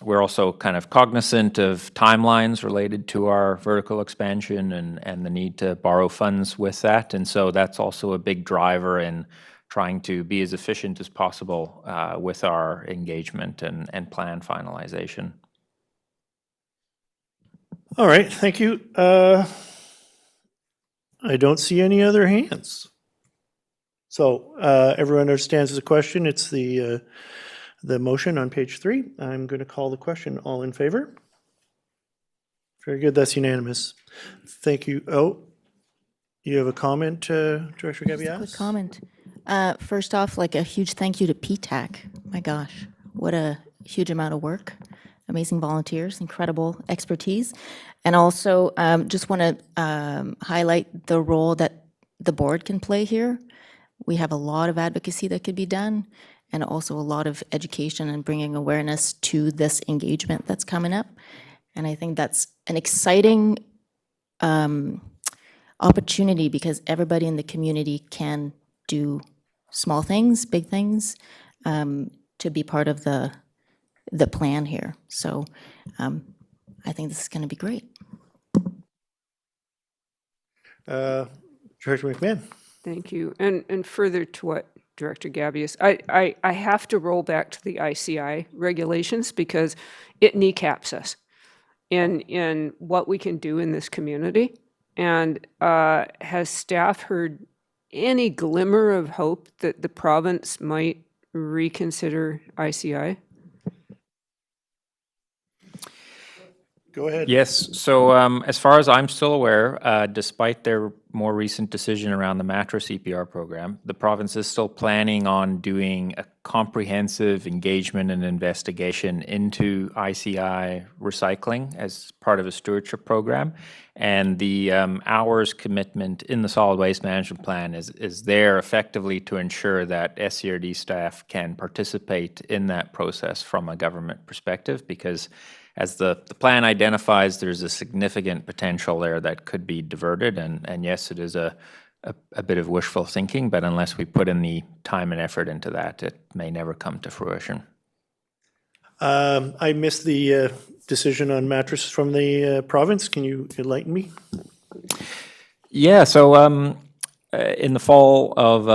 We're also kind of cognizant of timelines related to our vertical expansion and the need to borrow funds with that, and so that's also a big driver in trying to be as efficient as possible with our engagement and plan finalization. All right, thank you. I don't see any other hands. So everyone understands the question. It's the motion on page 3. I'm going to call the question. All in favor? Very good. That's unanimous. Thank you. Oh, you have a comment, Director Gabias? Quick comment. First off, like a huge thank you to PTAC. My gosh, what a huge amount of work. Amazing volunteers, incredible expertise. And also just want to highlight the role that the board can play here. We have a lot of advocacy that could be done, and also a lot of education and bringing awareness to this engagement that's coming up. And I think that's an exciting opportunity because everybody in the community can do small things, big things, to be part of the plan here. So I think this is going to be great. Director McMahon. Thank you. And further to what Director Gabias, I have to roll back to the ICI regulations because it kneecaps us in what we can do in this community. And has staff heard any glimmer of hope that the province might reconsider ICI? Go ahead. Yes, so as far as I'm still aware, despite their more recent decision around the mattress EPR program, the province is still planning on doing a comprehensive engagement and investigation into ICI recycling as part of a stewardship program. And the hours commitment in the solid waste management plan is there effectively to ensure that SCRD staff can participate in that process from a government perspective, because as the plan identifies, there's a significant potential there that could be diverted. And yes, it is a bit of wishful thinking, but unless we put in the time and effort into that, it may never come to fruition. I missed the decision on mattresses from the province. Can you enlighten me? Yeah, so in the fall of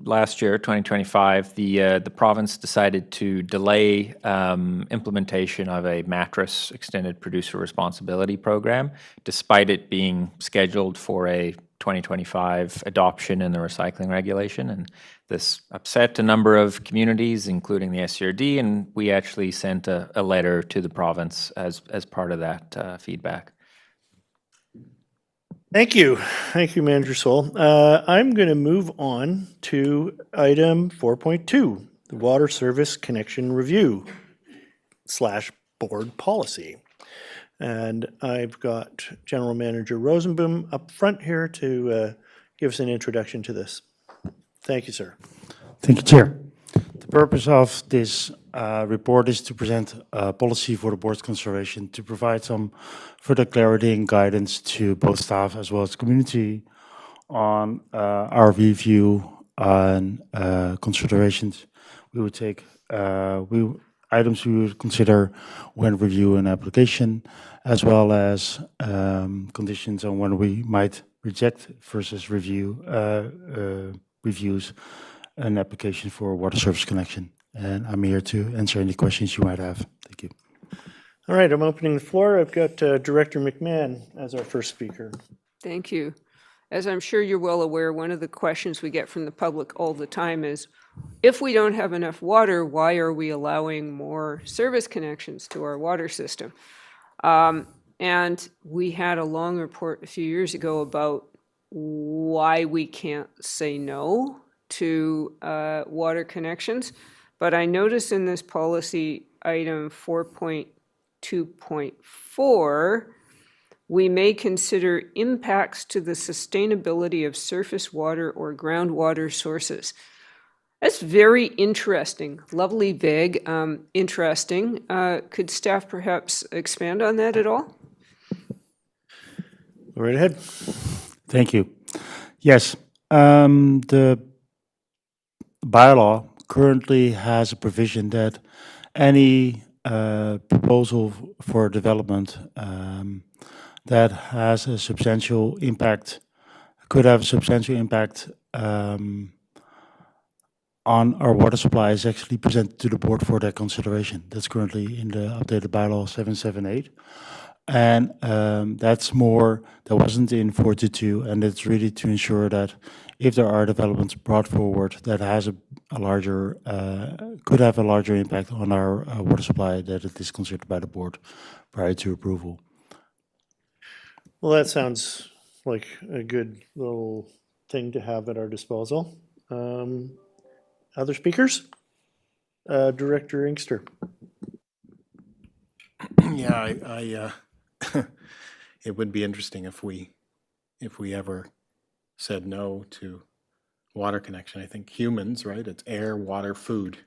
last year, 2025, the province decided to delay implementation of a mattress extended producer responsibility program, despite it being scheduled for a 2025 adoption in the recycling regulation. And this upset a number of communities, including the SCRD, and we actually sent a letter to the province as part of that feedback. Thank you. Thank you, Manager Sol. I'm going to move on to item 4.2, the Water Service Connection Review / Board Policy. And I've got General Manager Rosenboom up front here to give us an introduction to this. Thank you, sir. Thank you, Chair. The purpose of this report is to present a policy for the board's consideration to provide some further clarity and guidance to both staff as well as community on our review and considerations we would take, items we would consider when reviewing an application, as well as conditions on when we might reject versus reviews an application for a water service connection. And I'm here to answer any questions you might have. Thank you. All right, I'm opening the floor. I've got Director McMahon as our first speaker. Thank you. As I'm sure you're well aware, one of the questions we get from the public all the time is, if we don't have enough water, why are we allowing more service connections to our water system? And we had a long report a few years ago about why we can't say no to water connections. But I notice in this policy item 4.2.4, we may consider impacts to the sustainability of surface water or groundwater sources. That's very interesting, lovely vague, interesting. Could staff perhaps expand on that at all? Go right ahead. Thank you. Yes, the bylaw currently has a provision that any proposal for development that has a substantial impact, could have a substantial impact on our water supply is actually presented to the board for their consideration. That's currently in the updated bylaw 778. And that wasn't in 422, and it's really to ensure that if there are developments brought forward that has could have a larger impact on our water supply, that it is considered by the board prior to approval. Well, that sounds like a good little thing to have at our disposal. Other speakers? Director Inkster. Yeah, it would be interesting if we ever said no to water connection. I think humans, right? It's air, water, food,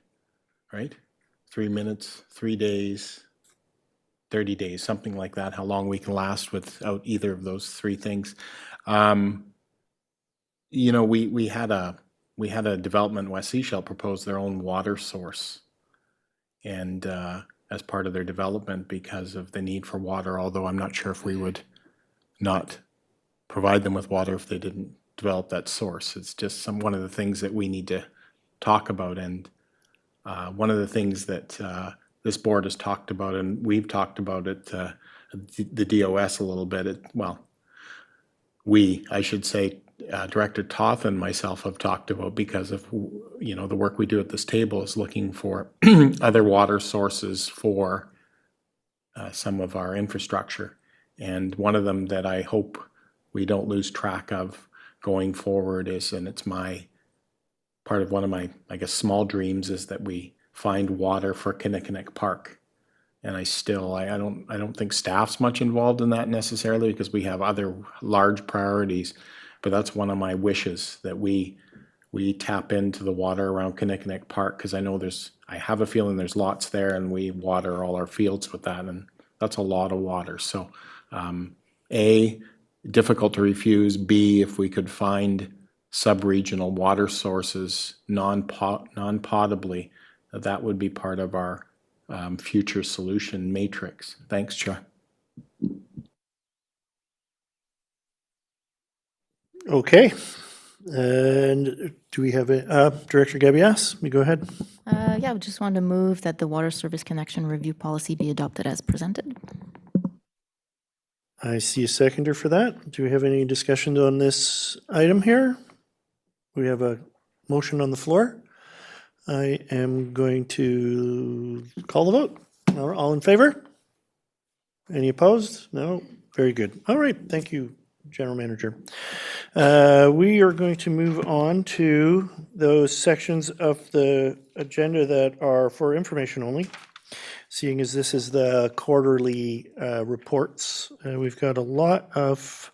right? 3 minutes, 3 days, 30 days, something like that, how long we can last without either of those three things. You know, we had a development, West Seychelles proposed their own water source, and as part of their development because of the need for water, although I'm not sure if we would not provide them with water if they didn't develop that source. It's just one of the things that we need to talk about, and one of the things that this board has talked about, and we've talked about it, the DOS a little bit. I should say, Director Toth and myself have talked about, because of the work we do at this table is looking for other water sources for some of our infrastructure. And one of them that I hope we don't lose track of going forward is, and it's part of one of my, I guess, small dreams, is that we find water for Kinnickinnick Park. And I don't think staff's much involved in that necessarily, because we have other large priorities. But that's one of my wishes, that we tap into the water around Kinnickinnick Park, because I have a feeling there's lots there, and we water all our fields with that, and that's a lot of water. So, A, difficult to refuse. B, if we could find sub-regional water sources non-potably, that would be part of our future solution matrix. Thanks, Chair. Okay. And do we have Director Gabias? You go ahead. Yeah, I just wanted to move that the water service connection review policy be adopted as presented. I see a seconder for that. Do we have any discussions on this item here? We have a motion on the floor. I am going to call the vote. All in favor? Any opposed? No? Very good. All right. Thank you, General Manager. We are going to move on to those sections of the agenda that are for information only. Seeing as this is the quarterly reports, we've got a lot of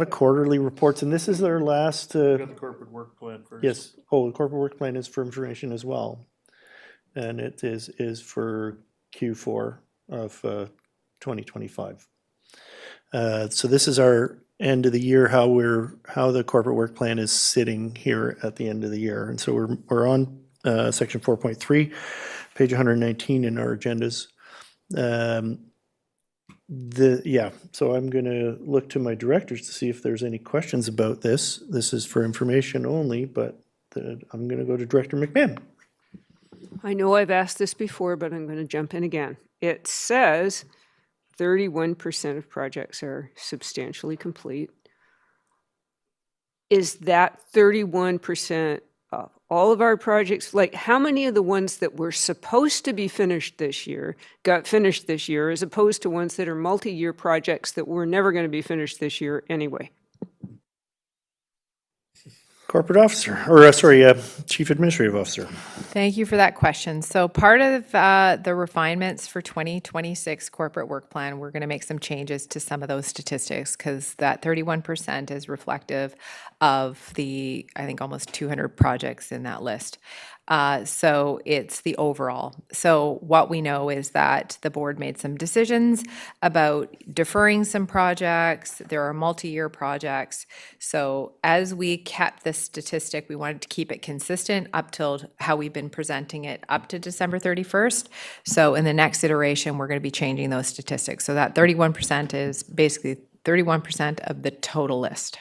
quarterly reports, and this is our last. We got the corporate work plan first. Yes. Oh, the corporate work plan is for information as well, and it is for Q4 of 2025. So this is our end of the year, how the corporate work plan is sitting here at the end of the year, and so we're on section 4.3, page 119 in our agendas. So I'm going to look to my directors to see if there's any questions about this. This is for information only, but I'm going to go to Director McMahon. I know I've asked this before, but I'm going to jump in again. It says 31% of projects are substantially complete. Is that 31% of all of our projects? Like, how many of the ones that were supposed to be finished this year got finished this year, as opposed to ones that are multi-year projects that were never going to be finished this year anyway? Corporate Officer, or Chief Administrative Officer. Thank you for that question. So part of the refinements for 2026 corporate work plan, we're going to make some changes to some of those statistics because that 31% is reflective of the, I think, almost 200 projects in that list. So it's the overall. So what we know is that the board made some decisions about deferring some projects. There are multi-year projects. So as we kept this statistic, we wanted to keep it consistent up till how we've been presenting it up to December 31st. So in the next iteration, we're going to be changing those statistics. So that 31% is basically 31% of the total list.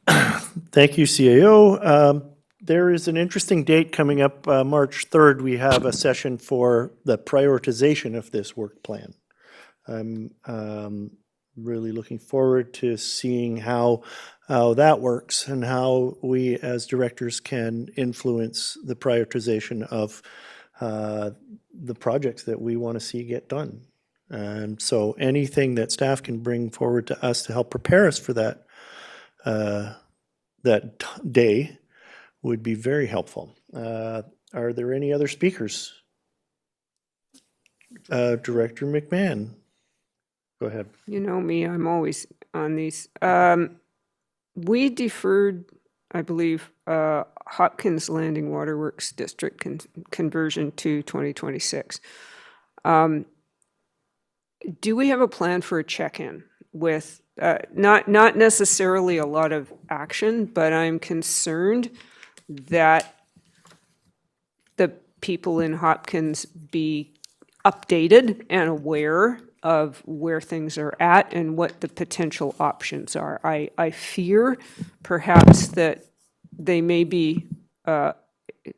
Thank you, CAO. There is an interesting date coming up, March 3rd. We have a session for the prioritization of this work plan. I'm really looking forward to seeing how that works and how we as directors can influence the prioritization of the projects that we want to see get done. And so anything that staff can bring forward to us to help prepare us for that day would be very helpful. Are there any other speakers? Director McMahon, go ahead. You know me, I'm always on these. We deferred, I believe, Hopkins Landing Waterworks District conversion to 2026. Do we have a plan for a check-in with, not necessarily a lot of action, but I'm concerned that the people in Hopkins be updated and aware of where things are at and what the potential options are. I fear perhaps that they may be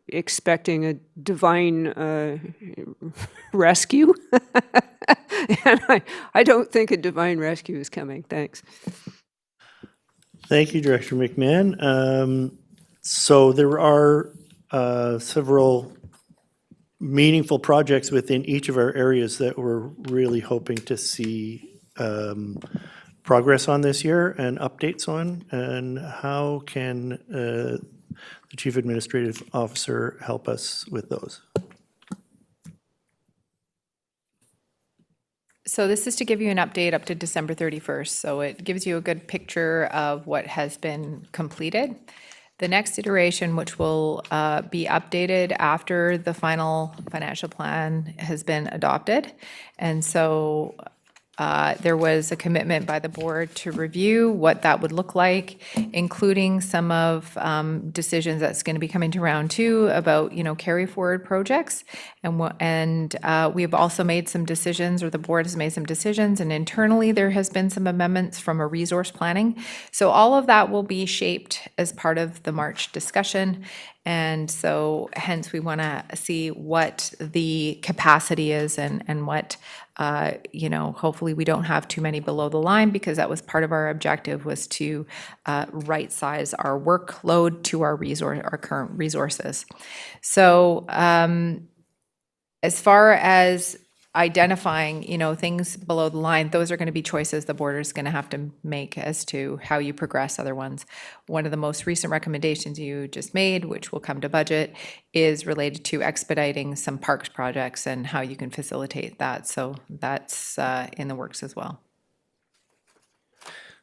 expecting a divine rescue. And I don't think a divine rescue is coming. Thanks. Thank you, Director McMahon. So there are several meaningful projects within each of our areas that we're really hoping to see progress on this year and updates on. And how can the Chief Administrative Officer help us with those? So this is to give you an update up to December 31st. So it gives you a good picture of what has been completed. The next iteration, which will be updated after the final financial plan has been adopted. And so there was a commitment by the board to review what that would look like, including some of decisions that's going to be coming to round two about, carry forward projects. And we have also made some decisions, or the board has made some decisions, and internally there has been some amendments from a resource planning. So all of that will be shaped as part of the March discussion. And so hence we want to see what the capacity is and what, hopefully we don't have too many below the line, because that was part of our objective, was to right size our workload to our current resources. So as far as identifying, things below the line, those are going to be choices the board is going to have to make as to how you progress other ones. One of the most recent recommendations you just made, which will come to budget, is related to expediting some parks projects and how you can facilitate that. So that's in the works as well.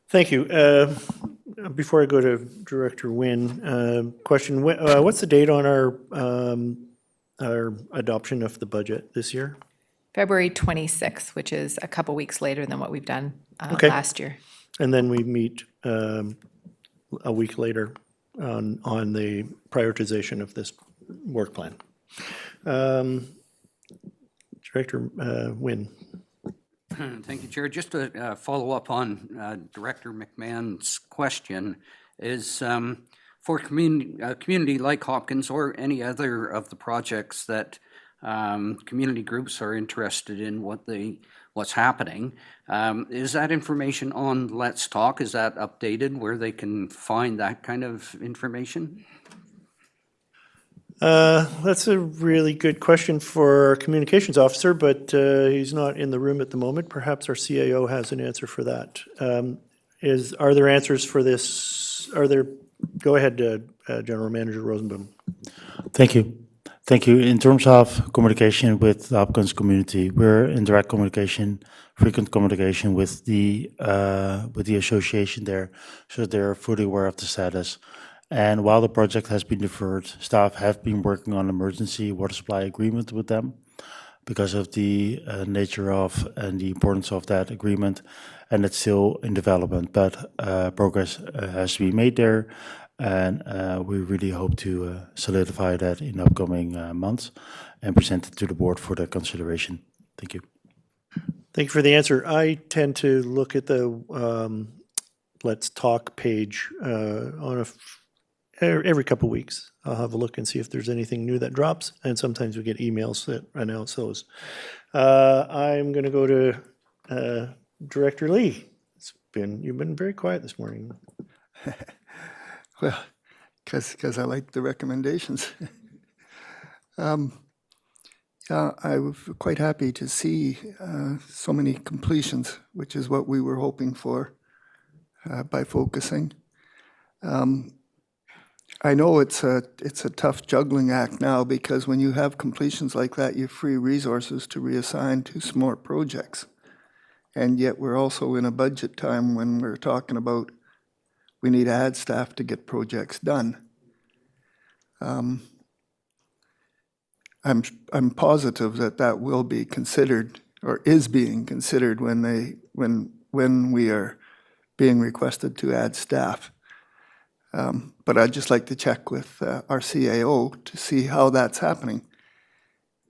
Thank you. Before I go to Director Nguyen, question, what's the date on our adoption of the budget this year? February 26th, which is a couple weeks later than what we've done Okay. last year. And then we meet a week later on the prioritization of this work plan. Director Nguyen. Thank you, Chair. Just to follow up on Director McMahon's question, is for community like Hopkins or any other of the projects that community groups are interested in what's happening, is that information on Let's Talk? Is that updated where they can find that kind of information? That's a really good question for our communications officer, but he's not in the room at the moment. Perhaps our CAO has an answer for that. Are there answers for this? Go ahead, General Manager Rosenbaum. Thank you. Thank you. In terms of communication with the Hopkins community, we're in direct communication, frequent communication with the association there, so they're fully aware of the status. And while the project has been deferred, staff have been working on emergency water supply agreement with them because of the nature of and the importance of that agreement, and it's still in development, but progress has to be made there, and we really hope to solidify that in upcoming months and present it to the board for their consideration. Thank you. Thank you for the answer. I tend to look at the Let's Talk page every couple of weeks. I'll have a look and see if there's anything new that drops, and sometimes we get emails that announce those. I'm going to go to Director Lee. You've been very quiet this morning. Well, because I like the recommendations. I was quite happy to see so many completions, which is what we were hoping for by focusing. I know it's a tough juggling act now, because when you have completions like that, you free resources to reassign to smaller projects. And yet we're also in a budget time when we're talking about we need to add staff to get projects done. I'm positive that will be considered, or is being considered, when we are being requested to add staff. But I'd just like to check with our CAO to see how that's happening.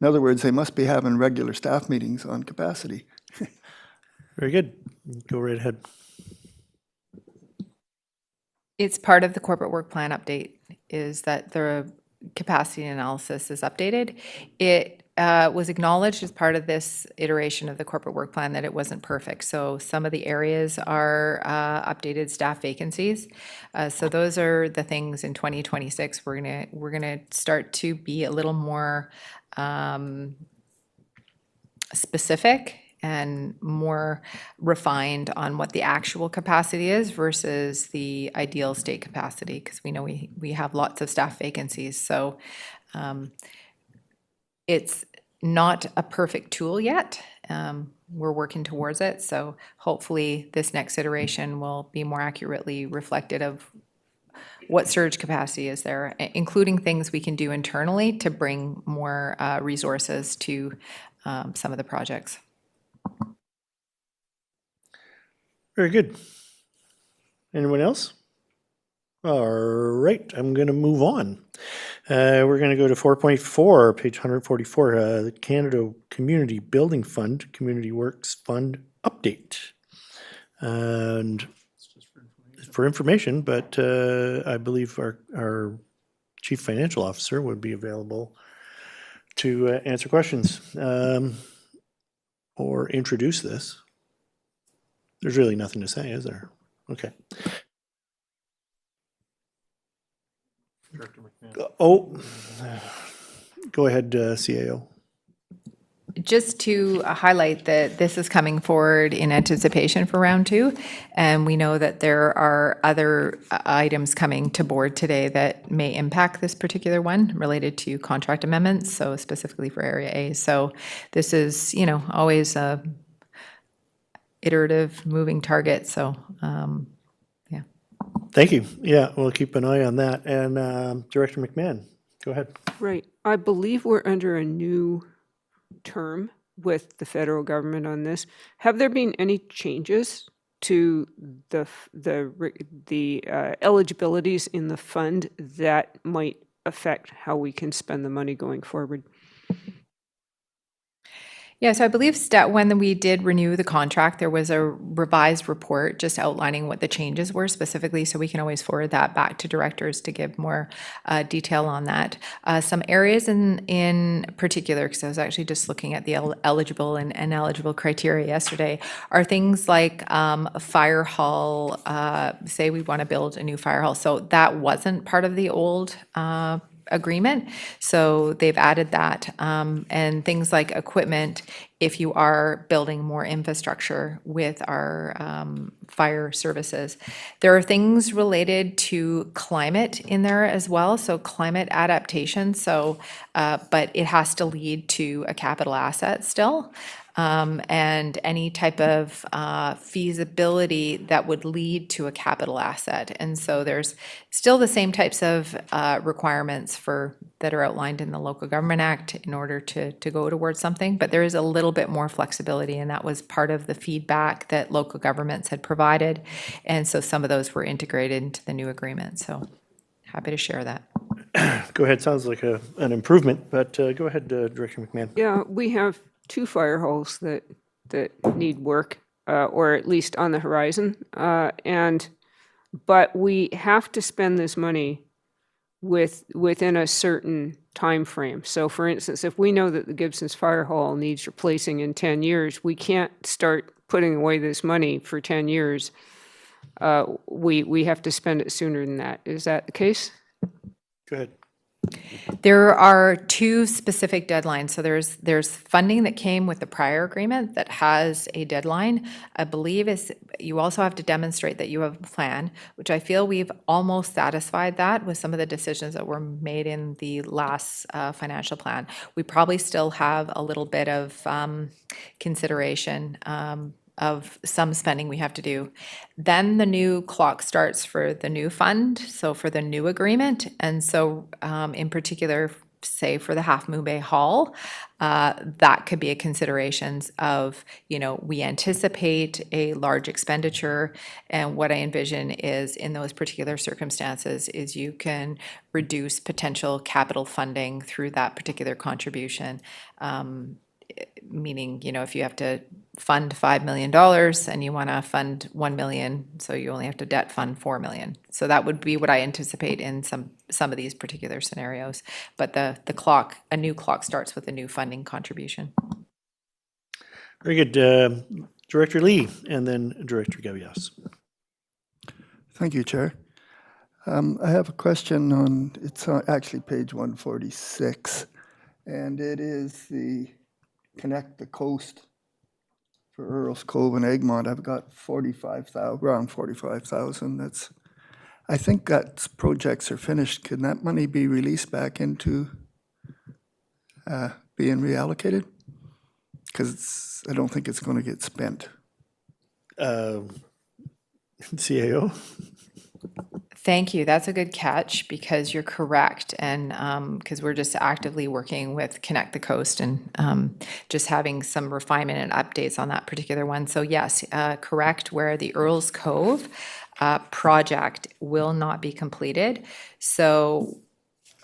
In other words, they must be having regular staff meetings on capacity. Very good. Go right ahead. It's part of the corporate work plan update is that the capacity analysis is updated. It was acknowledged as part of this iteration of the corporate work plan that it wasn't perfect. So some of the areas are updated staff vacancies. So those are the things in 2026 we're gonna start to be a little more specific and more refined on what the actual capacity is versus the ideal state capacity, because we know we have lots of staff vacancies. So it's not a perfect tool yet. We're working towards it. So hopefully this next iteration will be more accurately reflected of what surge capacity is there, including things we can do internally to bring more resources to some of the projects. Very good. Anyone else? All right, I'm going to move on. We're going to go to 4.4, page 144, the Canada Community Building Fund, Community Works Fund update. And for information, but I believe our Chief Financial Officer would be available to answer questions or introduce this. There's really nothing to say, is there? Okay. Director McMahon. Oh, go ahead, CAO. Just to highlight that this is coming forward in anticipation for round two, and we know that there are other items coming to board today that may impact this particular one related to contract amendments, so specifically for Area A. So this is, you know, always a iterative moving target, so, yeah. Thank you. Yeah, we'll keep an eye on that. And Director McMahon, go ahead. Right. I believe we're under a new term with the federal government on this. Have there been any changes to the eligibilities in the fund that might affect how we can spend the money going forward? Yeah, so I believe when we did renew the contract, there was a revised report just outlining what the changes were specifically, so we can always forward that back to directors to give more detail on that. Some areas in particular, because I was actually just looking at the eligible and ineligible criteria yesterday, are things like a fire hall, say we want to build a new fire hall. So that wasn't part of the old agreement, so they've added that, and things like equipment, if you are building more infrastructure with our fire services. There are things related to climate in there as well, so climate adaptation, so, but it has to lead to a capital asset still. And any type of feasibility that would lead to a capital asset. And so there's still the same types of requirements that are outlined in the Local Government Act in order to go towards something, but there is a little bit more flexibility, and that was part of the feedback that local governments had provided. And so some of those were integrated into the new agreement. So happy to share that. Go ahead. Sounds like an improvement, but go ahead, Director McMahon. Yeah, we have 2 fire halls that need work, or at least on the horizon. But we have to spend this money within a certain time frame. So for instance, if we know that the Gibson's Fire Hall needs replacing in 10 years, we can't start putting away this money for 10 years. We have to spend it sooner than that. Is that the case? Go ahead. There are 2 specific deadlines. So there's funding that came with the prior agreement that has a deadline. I believe you also have to demonstrate that you have a plan, which I feel we've almost satisfied that with some of the decisions that were made in the last financial plan. We probably still have a little bit of consideration of some spending we have to do. Then the new clock starts for the new fund, so for the new agreement. And so in particular, say for the Half Moon Bay Hall, that could be a consideration of, you know, we anticipate a large expenditure. And what I envision is in those particular circumstances is you can reduce potential capital funding through that particular contribution. Meaning, you know, if you have to fund $5 million and you want to fund $1 million, so you only have to debt fund $4 million. So that would be what I anticipate in some of these particular scenarios. But the clock, a new clock starts with a new funding contribution. Very good. Director Lee and then Director Gabias. Thank you, Chair. I have a question on, it's actually page 146, and it is the Connect the Coast for Earls Cove and Egmont. I've got 45,000, around 45,000. That's, I think that projects are finished. Can that money be released back into being reallocated? Because I don't think it's going to get spent. CAO? Thank you. That's a good catch because you're correct. And because we're just actively working with Connect the Coast and just having some refinement and updates on that particular one. So yes, correct, where the Earls Cove project will not be completed. So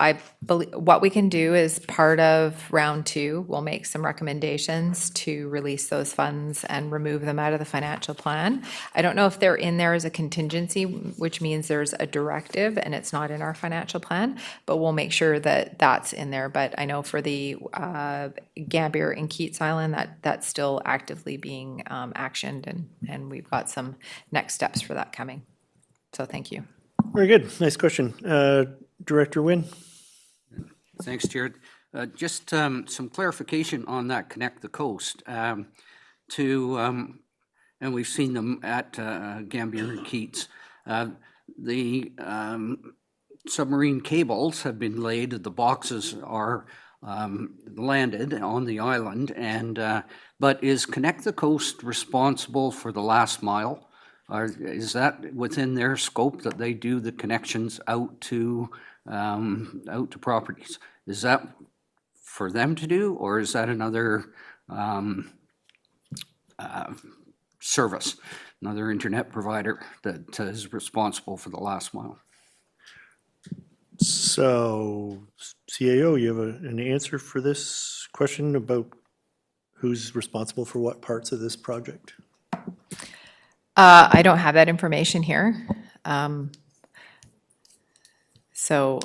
I believe what we can do is part of round 2, we'll make some recommendations to release those funds and remove them out of the financial plan. I don't know if they're in there as a contingency, which means there's a directive and it's not in our financial plan, but we'll make sure that that's in there. But I know for the Gambier and Keats Island, that's still actively being actioned, and we've got some next steps for that coming. So thank you. Very good. Nice question. Director Wynne? Thanks, Chair. Just some clarification on that Connect the Coast. And we've seen them at Gambier and Keats. The submarine cables have been laid, the boxes are landed on the island, and but is Connect the Coast responsible for the last mile? Or is that within their scope that they do the connections out to properties? Is that for them to do, or is that another service, another internet provider that is responsible for the last mile? So, CAO, you have an answer for this question about who's responsible for what parts of this project? I don't have that information here. So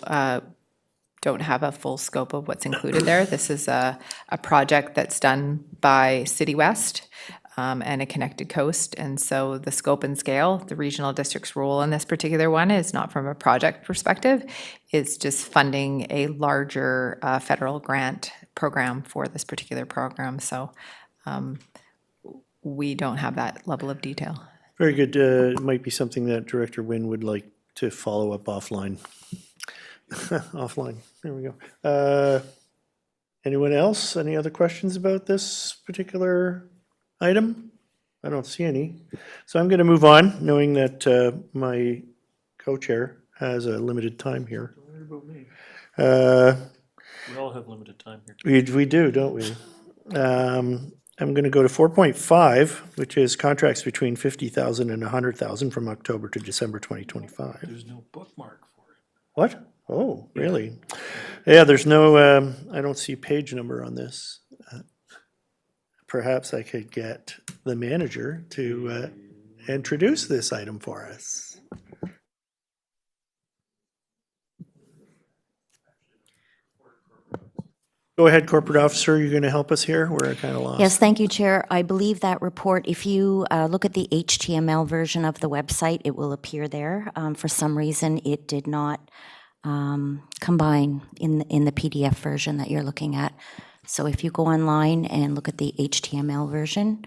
don't have a full scope of what's included there. This is a project that's done by City West and a Connected Coast. And so the scope and scale, the regional district's role in this particular one is not from a project perspective. It's just funding a larger federal grant program for this particular program. So we don't have that level of detail. Very good. It might be something that Director Wynn would like to follow up offline. Offline, there we go. Anyone else? Any other questions about this particular item? I don't see any. So I'm going to move on, knowing that my co-chair has a limited time here. Don't worry about me. We We all have limited time here. we do, don't we? I'm going to go to 4.5, which is contracts between 50,000 and 100,000 from October to December 2025. There's no bookmark for it. What? Oh, really? Yeah, there's no, I don't see page number on this. Perhaps I could get the manager to introduce this item for us. Go ahead, Corporate Officer, you're going to help us here? We're kind of lost. Yes, thank you, Chair. I believe that report, if you look at the HTML version of the website, it will appear there. For some reason, it did not combine in the PDF version that you're looking at. So if you go online and look at the HTML version,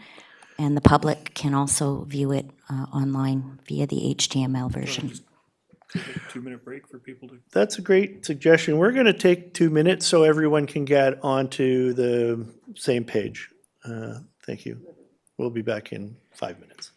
and the public can also view it online via the HTML version. Take a 2-minute break for people to. That's a great suggestion. We're going to take 2 minutes so everyone can get onto the same page. Thank you. We'll be back in 5 minutes.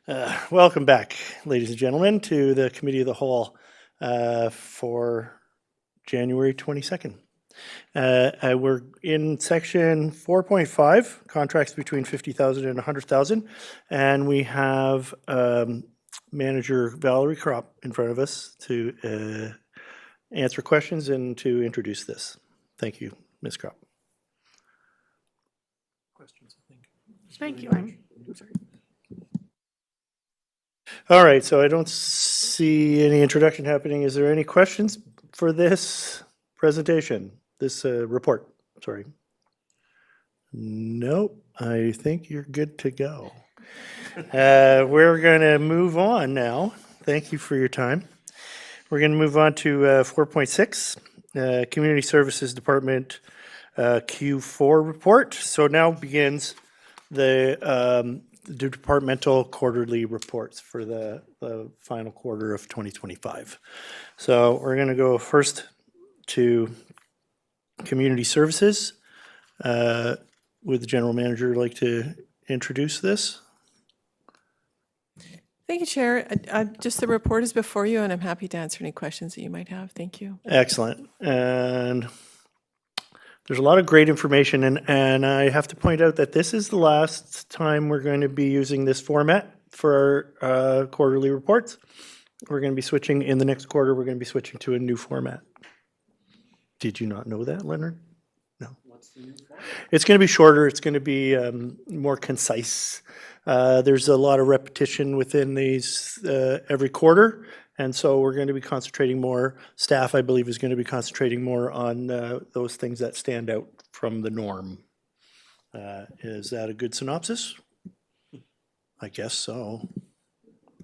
Welcome back, ladies and gentlemen, to the Committee of the Whole for January 22nd. We're in section 4.5, contracts between 50,000 and 100,000, and we have Manager Valerie Kropp in front of us to answer questions and to introduce this. Thank you, Ms. Kropp. Questions, I think. Thank you. All right, so I don't see any introduction happening. Is there any questions for this presentation, this report? Sorry. Nope, I think you're good to go. We're going to move on now. Thank you for your time. We're going to move on to 4.6, Community Services Department Q4 report. So now begins the departmental quarterly reports for the final quarter of 2025. So we're going to go first to Community Services. Would the General Manager like to introduce this? Thank you, Chair. Just the report is before you, and I'm happy to answer any questions that you might have. Thank you. Excellent. And there's a lot of great information, and I have to point out that this is the last time we're going to be using this format for our quarterly reports. We're going to be switching, in the next quarter, we're going to be switching to a new format. Did you not know that, Leonard? No. What's the new format? It's going to be shorter. It's going to be more concise. There's a lot of repetition within these every quarter, and so we're going to be concentrating more. Staff, I believe, is going to be concentrating more on those things that stand out from the norm. Is that a good synopsis? I guess so.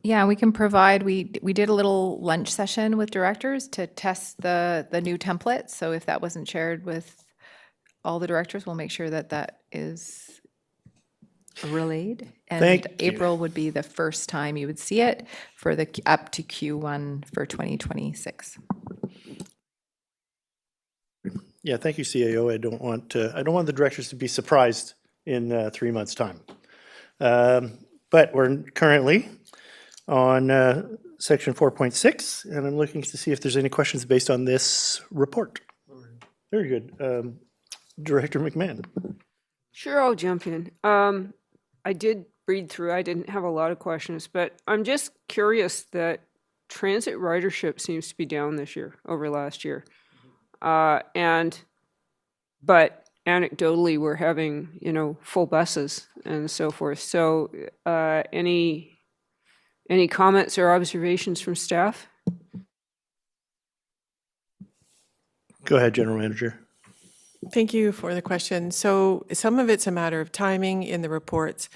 Yeah, we can provide, we did a little lunch session with directors to test the new template. So if that wasn't shared with all the directors, we'll make sure that that is relayed. And Thank you. April would be the first time you would see it for the up to Q1 for 2026. Yeah, thank you, CAO. I don't want the directors to be surprised in 3 months' time. But we're currently on section 4.6, and I'm looking to see if there's any questions based on this report. Very good. Director McMahon. Sure, I'll jump in. I did read through, I didn't have a lot of questions, but I'm just curious that transit ridership seems to be down this year over last year. But anecdotally, we're having, full buses and so forth. So any comments or observations from staff? Go ahead, General Manager. Thank you for the question. So some of it's a matter of timing in the reports.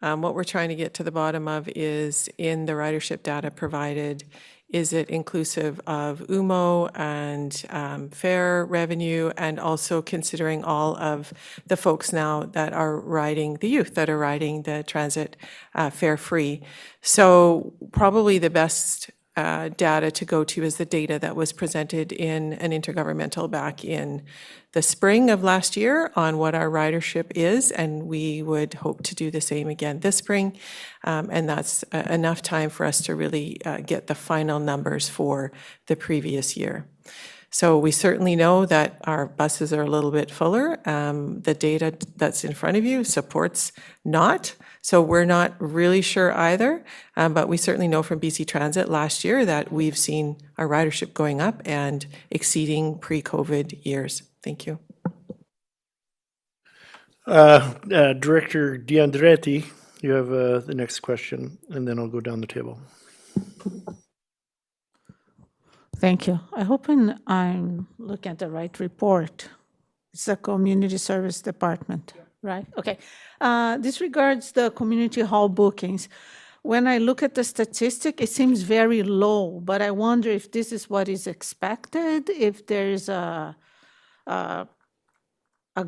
What we're trying to get to the bottom of is in the ridership data provided, is it inclusive of UMO and fare revenue, and also considering all of the folks now that are riding, the youth that are riding the transit fare free. So probably the best data to go to is the data that was presented in an intergovernmental back in the spring of last year on what our ridership is, and we would hope to do the same again this spring. And that's enough time for us to really get the final numbers for the previous year. So we certainly know that our buses are a little bit fuller. The data that's in front of you supports not. So we're not really sure either, but we certainly know from BC Transit last year that we've seen our ridership going up and exceeding pre-COVID years. Thank you. Director D'Andretti, you have the next question, and then I'll go down the table. Thank you. I hope I'm looking at the right report. It's the Community Service Department, right? Okay. This regards the community hall bookings. When I look at the statistic, it seems very low, but I wonder if this is what is expected, if there's a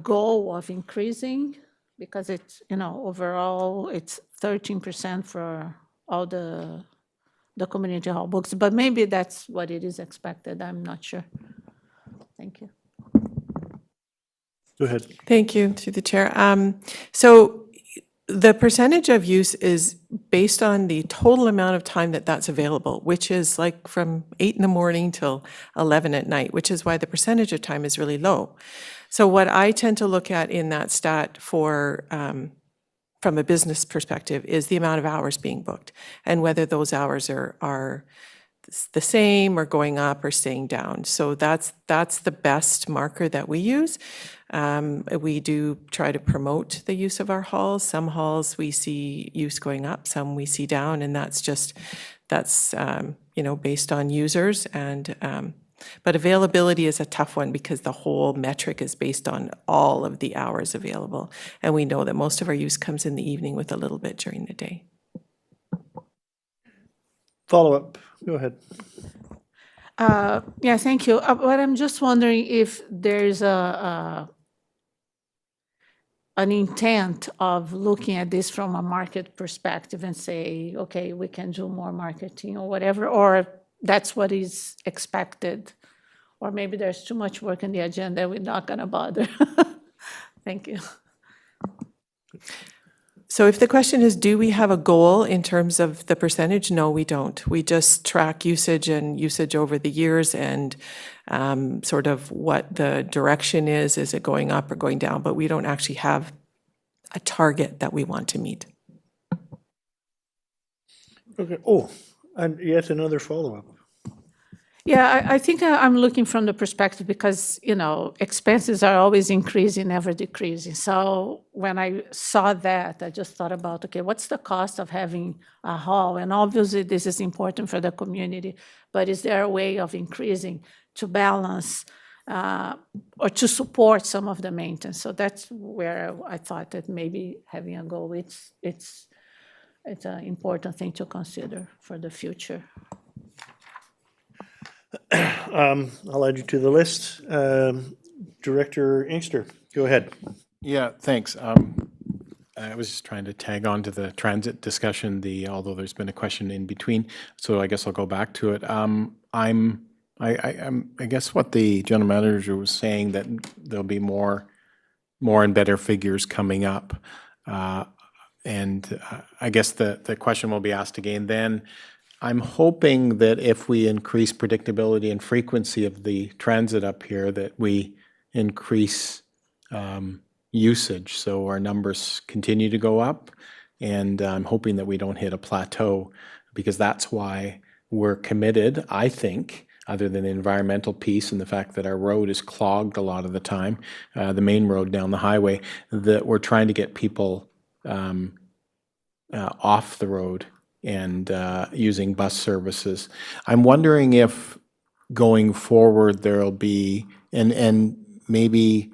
goal of increasing, because it's, overall, it's 13% for all the community hall books, but maybe that's what it is expected. I'm not sure. Thank you. Go ahead. Thank you, through the chair. So The percentage of use is based on the total amount of time that that's available, which is like from 8 in the morning till 11 at night, which is why the percentage of time is really low. So what I tend to look at in that stat for, from a business perspective, is the amount of hours being booked and whether those hours are the same or going up or staying down. So that's the best marker that we use. We do try to promote the use of our halls. Some halls we see use going up, some we see down, and that's based on users. And but availability is a tough one because the whole metric is based on all of the hours available, and we know that most of our use comes in the evening with a little bit during the day. Follow-up, go ahead. Yeah, thank you. But I'm just wondering if there's an intent of looking at this from a market perspective and say, okay, we can do more marketing or whatever, or that's what is expected, or maybe there's too much work in the agenda, we're not going to bother. Thank you. So if the question is, do we have a goal in terms of the percentage? No, we don't. We just track usage and usage over the years and sort of what the direction is. Is it going up or going down? But we don't actually have a target that we want to meet. Okay, oh, and yet another follow-up. Yeah, I think I'm looking from the perspective because, expenses are always increasing, never decreasing. So when I saw that, I just thought about, okay, what's the cost of having a hall? And obviously this is important for the community, but is there a way of increasing to balance or to support some of the maintenance? So that's where I thought that maybe having a goal, it's an important thing to consider for the future. I'll add you to the list. Director Inkster, go ahead. Yeah, thanks. I was just trying to tag on to the transit discussion, although there's been a question in between, so I guess I'll go back to it. I guess what the general manager was saying, that there'll be more and better figures coming up. And I guess the question will be asked again then. I'm hoping that if we increase predictability and frequency of the transit up here, that we increase usage, so our numbers continue to go up. And I'm hoping that we don't hit a plateau, because that's why we're committed, I think, other than the environmental piece and the fact that our road is clogged a lot of the time, the main road down the highway, that we're trying to get people off the road and using bus services. I'm wondering if going forward there'll be, and maybe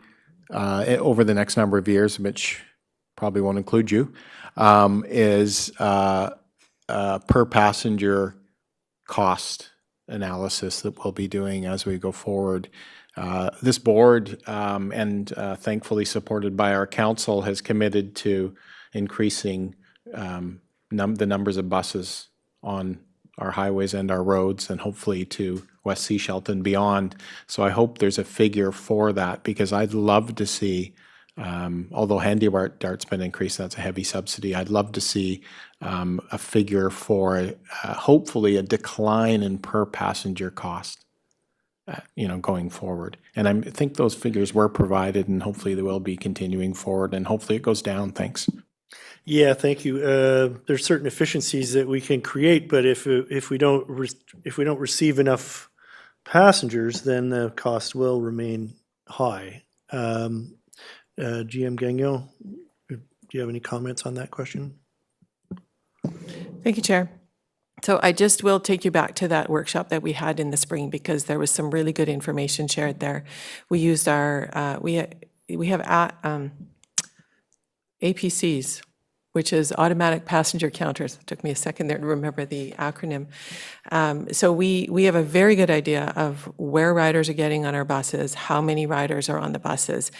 over the next number of years, which probably won't include you, is per passenger cost analysis that we'll be doing as we go forward. This board, and thankfully supported by our council, has committed to increasing the numbers of buses on our highways and our roads, and hopefully to West Sechelt and beyond. So I hope there's a figure for that, because I'd love to see, although Handy-Dart's been increased, that's a heavy subsidy, I'd love to see a figure for hopefully a decline in per passenger cost, going forward. And I think those figures were provided, and hopefully they will be continuing forward, and hopefully it goes down. Thanks. Yeah, thank you. There's certain efficiencies that we can create, but if we don't receive enough passengers, then the cost will remain high. GM Gagnon, do you have any comments on that question? Thank you, Chair. So I just will take you back to that workshop that we had in the spring, because there was some really good information shared there. We used our, we have APCs, which is automatic passenger counters. It took me a second there to remember the acronym. So we have a very good idea of where riders are getting on our buses, how many riders are on the buses.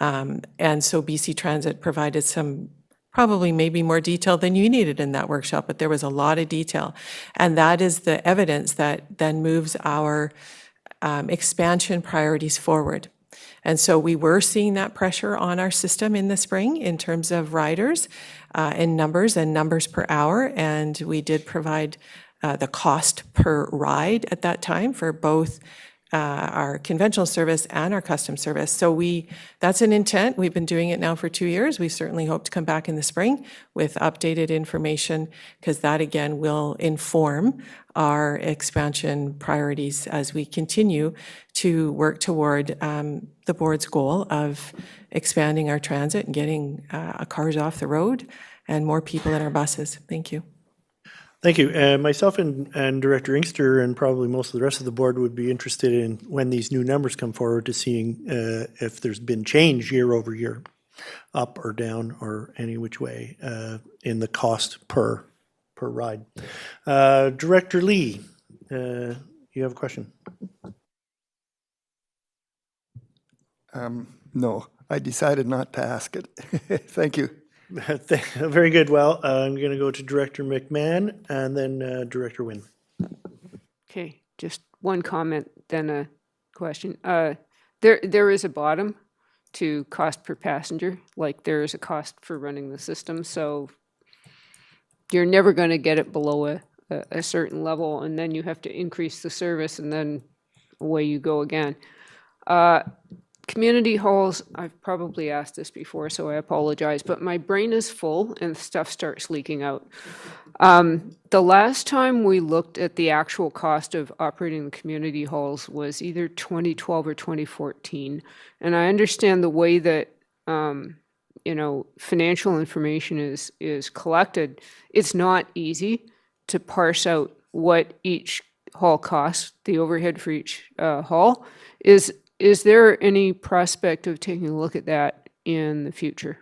And so BC Transit provided some, probably maybe more detail than you needed in that workshop, but there was a lot of detail. And that is the evidence that then moves our expansion priorities forward. And so we were seeing that pressure on our system in the spring in terms of riders and numbers per hour. And we did provide the cost per ride at that time for both our conventional service and our custom service. So that's an intent. We've been doing it now for 2 years. We certainly hope to come back in the spring with updated information, because that again will inform our expansion priorities as we continue to work toward the board's goal of expanding our transit and getting cars off the road and more people in our buses. Thank you. Thank you. Myself and Director Inkster and probably most of the rest of the board would be interested in, when these new numbers come forward, to seeing if there's been change year over year, up or down or any which way, in the cost per ride. Director Lee, you have a question? No, I decided not to ask it. Thank you. Very good. Well, I'm going to go to Director McMahon and then Director Wynne. Okay, just one comment, then a question. There is a bottom to cost per passenger, like there is a cost for running the system, so you're never going to get it below a certain level, and then you have to increase the service, and then away you go again. Community halls, I've probably asked this before, so I apologize, but my brain is full and stuff starts leaking out. The last time we looked at the actual cost of operating the community halls was either 2012 or 2014. And I understand the way that financial information is collected. It's not easy to parse out what each hall costs, the overhead for each hall. Is there any prospect of taking a look at that in the future?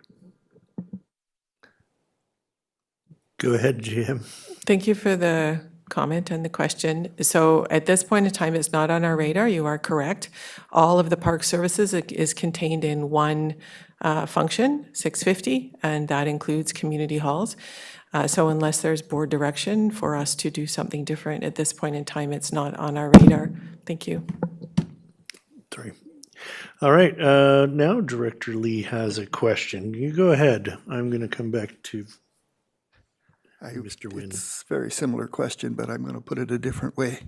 Go ahead, Jim. Thank you for the comment and the question. So at this point in time, it's not on our radar. You are correct. All of the park services is contained in one function, 650, and that includes community halls. So unless there's board direction for us to do something different at this point in time, it's not on our radar. Thank you. Sorry. All right. Now Director Lee has a question. You go ahead. I'm going to come back to Mr. Wynne. It's a very similar question, but I'm going to put it a different way.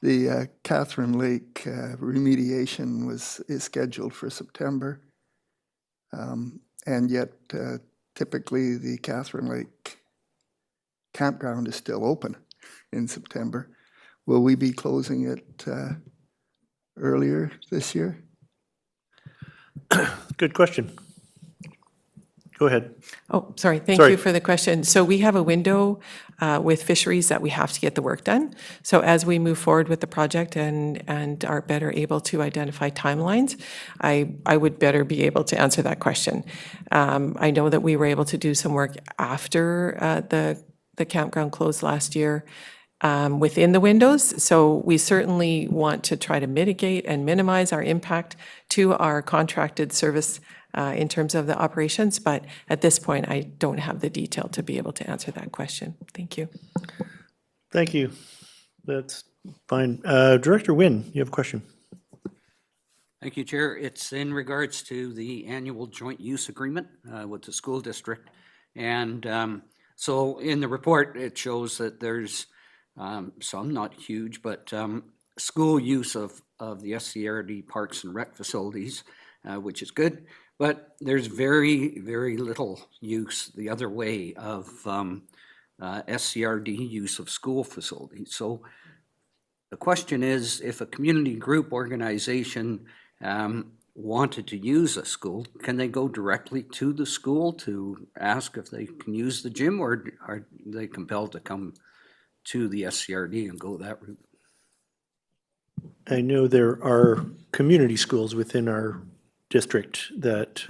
The Catherine Lake remediation is scheduled for September, and yet typically the Catherine Lake campground is still open in September. Will we be closing it earlier this year? Good question. Go ahead. Oh, sorry. Thank Sorry. you for the question. So we have a window with fisheries that we have to get the work done. So as we move forward with the project and are better able to identify timelines, I would better be able to answer that question. I know that we were able to do some work after the campground closed last year within the windows. So we certainly want to try to mitigate and minimize our impact to our contracted service in terms of the operations. But at this point, I don't have the detail to be able to answer that question. Thank you. Thank you. That's fine. Director Wynne, you have a question. Thank you, Chair. It's in regards to the annual joint use agreement with the school district. And so in the report, it shows that there's some, not huge, but school use of the SCRD parks and rec facilities, which is good. But there's very, very little use the other way of SCRD use of school facilities. So the question is, if a community group organization wanted to use a school, can they go directly to the school to ask if they can use the gym, or are they compelled to come to the SCRD and go that route? I know there are community schools within our district that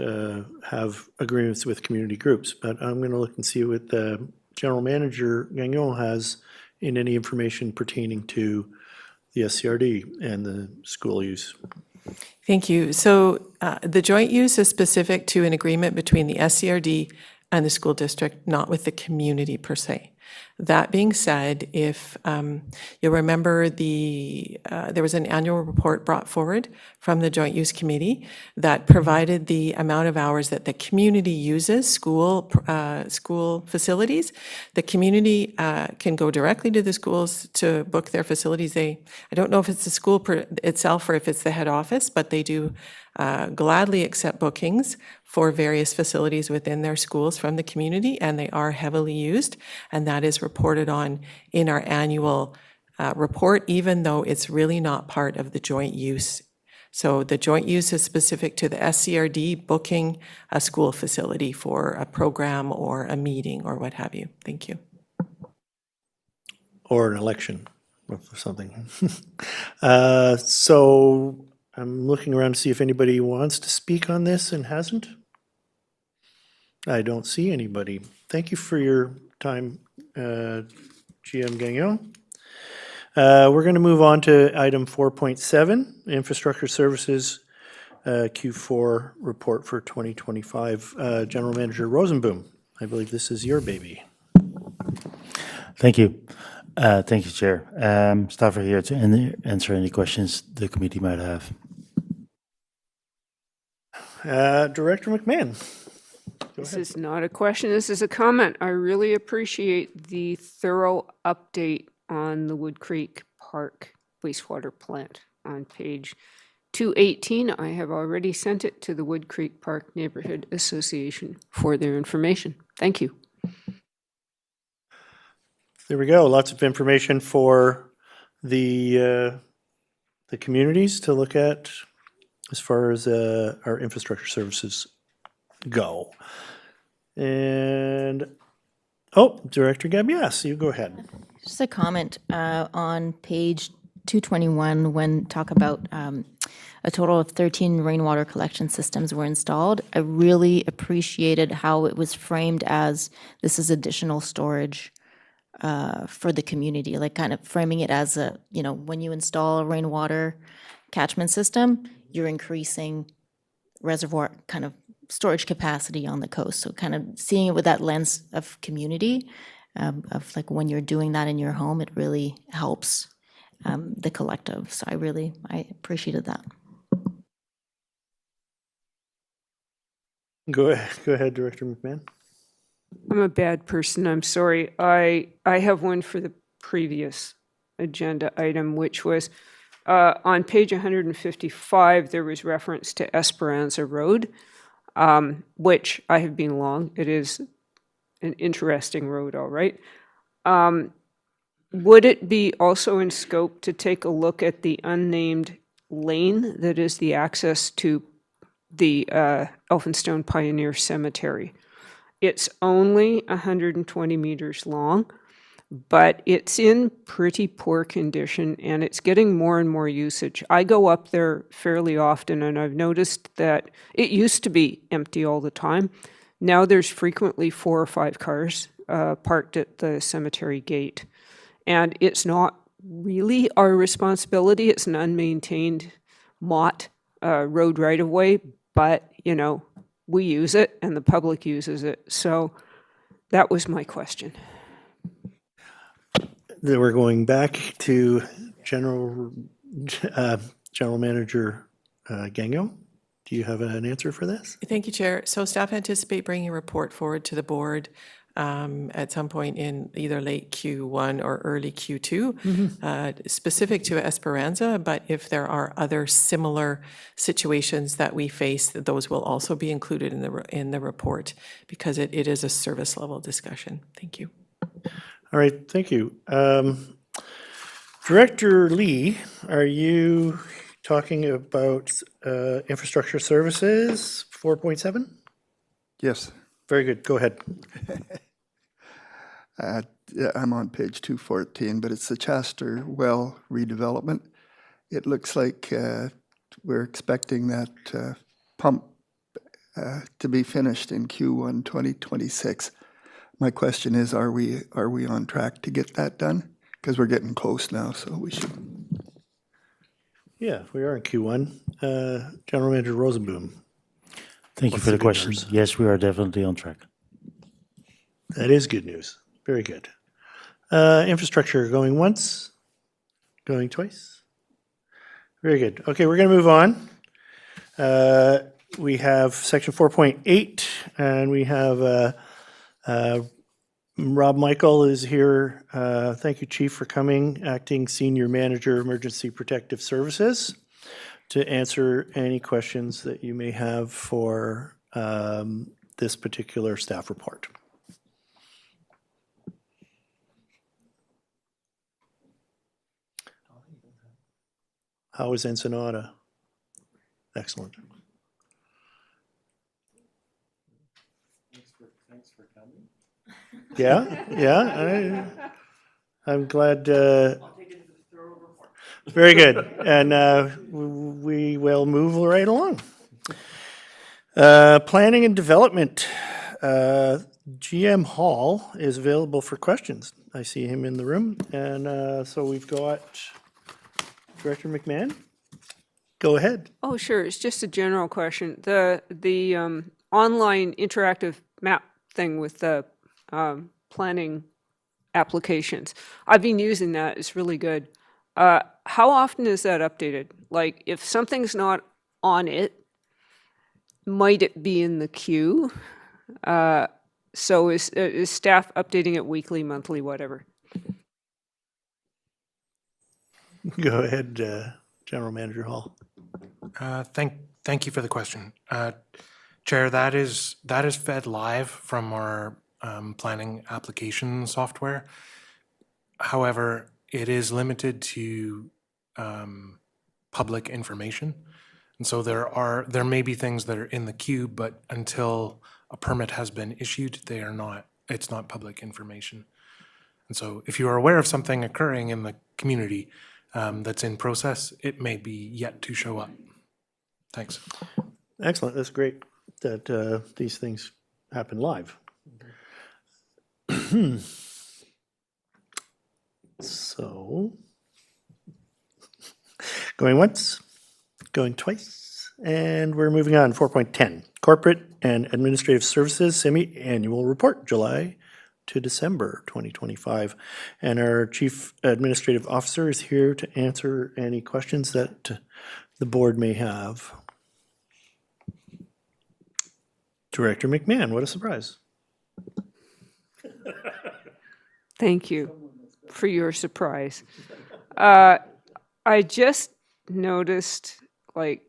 have agreements with community groups, but I'm going to look and see what the General Manager Gagnon has in any information pertaining to the SCRD and the school use. Thank you. So the joint use is specific to an agreement between the SCRD and the school district, not with the community per se. That being said, if you'll remember there was an annual report brought forward from the Joint Use Committee that provided the amount of hours that the community uses, school facilities. The community can go directly to the schools to book their facilities. I don't know if it's the school itself or if it's the head office, but they do gladly accept bookings for various facilities within their schools from the community, and they are heavily used, and that is reported on in our annual report, even though it's really not part of the joint use. So the joint use is specific to the SCRD booking a school facility for a program or a meeting or what have you. Thank you. Or an election or something. So I'm looking around to see if anybody wants to speak on this and hasn't. I don't see anybody. Thank you for your time, GM Gagnon. We're going to move on to item 4.7, Infrastructure Services Q4 Report for 2025. General Manager Rosenboom, I believe this is your baby. Thank you. Thank you, Chair. Staff are here to answer any questions the committee might have. Director McMahon. This is not a question, this is a comment. I really appreciate the thorough update on the Wood Creek Park wastewater plant on page 218. I have already sent it to the Wood Creek Park Neighborhood Association for their information. Thank you. There we go. Lots of information for the communities to look at as far as our infrastructure services go. And, Director Gabias, you go ahead. Just a comment on page 221 when talk about a total of 13 rainwater collection systems were installed. I really appreciated how it was framed as this is additional storage for the community, like kind of framing it as a, when you install a rainwater catchment system, you're increasing reservoir kind of storage capacity on the coast. So kind of seeing it with that lens of community, of like when you're doing that in your home, it really helps the collective. So I appreciated that. Go ahead, Director McMahon. I'm a bad person, I'm sorry. I have one for the previous agenda item, which was on page 155, there was reference to Esperanza Road, which I have been along. It is an interesting road, all right. Would it be also in scope to take a look at the unnamed lane that is the access to the Elphinstone Pioneer Cemetery? It's only 120 meters long, but it's in pretty poor condition and it's getting more and more usage. I go up there fairly often and I've noticed that it used to be empty all the time. Now there's frequently 4 or 5 cars parked at the cemetery gate. And it's not really our responsibility. It's an unmaintained MOT road right-of-way, but, we use it and the public uses it. So that was my question. Then we're going back to General Manager Gagnon. Do you have an answer for this? Thank you, Chair. So staff anticipate bringing a report forward to the board at some point in either late Q1 or early Q2, specific to Esperanza, but if there are other similar situations that we face, those will also be included in the report because it is a service level discussion. Thank you. All right, thank you. Director Lee, are you talking about infrastructure services 4.7? Yes. Very good, go ahead. Yeah, I'm on page 214, but it's the Chester well redevelopment. It looks like we're expecting that pump to be finished in Q1 2026. My question is, are we on track to get that done? Because we're getting close now, so we should. Yeah, we are in Q1. General Manager Rosenboom. Thank you for the question. Yes, we are definitely on track. That is good news. Very good. Infrastructure, going once, going twice. Very good. Okay, we're going to move on. We have section 4.8, and we have Rob Michael is here. Thank you, Chief, for coming, Acting Senior Manager, Emergency Protective Services, to answer any questions that you may have for this particular staff report. How is Ensenada? Excellent. Thanks for coming. Yeah, I'm glad. Very good, and we will move right along. Planning and development. GM Hall is available for questions. I see him in the room, and so we've got Director McMahon. Go ahead. Oh, sure. It's just a general question. The online interactive map thing with the planning applications. I've been using that. It's really good. How often is that updated? Like, if something's not on it, might it be in the queue? So is staff updating it weekly, monthly, whatever? Go ahead, General Manager Hall. Thank you for the question. Chair, that is fed live from our planning application software. However, it is limited to public information. And so there may be things that are in the queue, but until a permit has been issued, it's not public information. And so if you are aware of something occurring in the community that's in process, it may be yet to show up. Thanks. Excellent. That's great that these things happen live. So, going once, going twice, and we're moving on. 4.10, Corporate and Administrative Services Semi-Annual Report, July to December 2025. And our Chief Administrative Officer is here to answer any questions that the board may have. Director McMahon, what a surprise. Thank you for your surprise. I just noticed, like,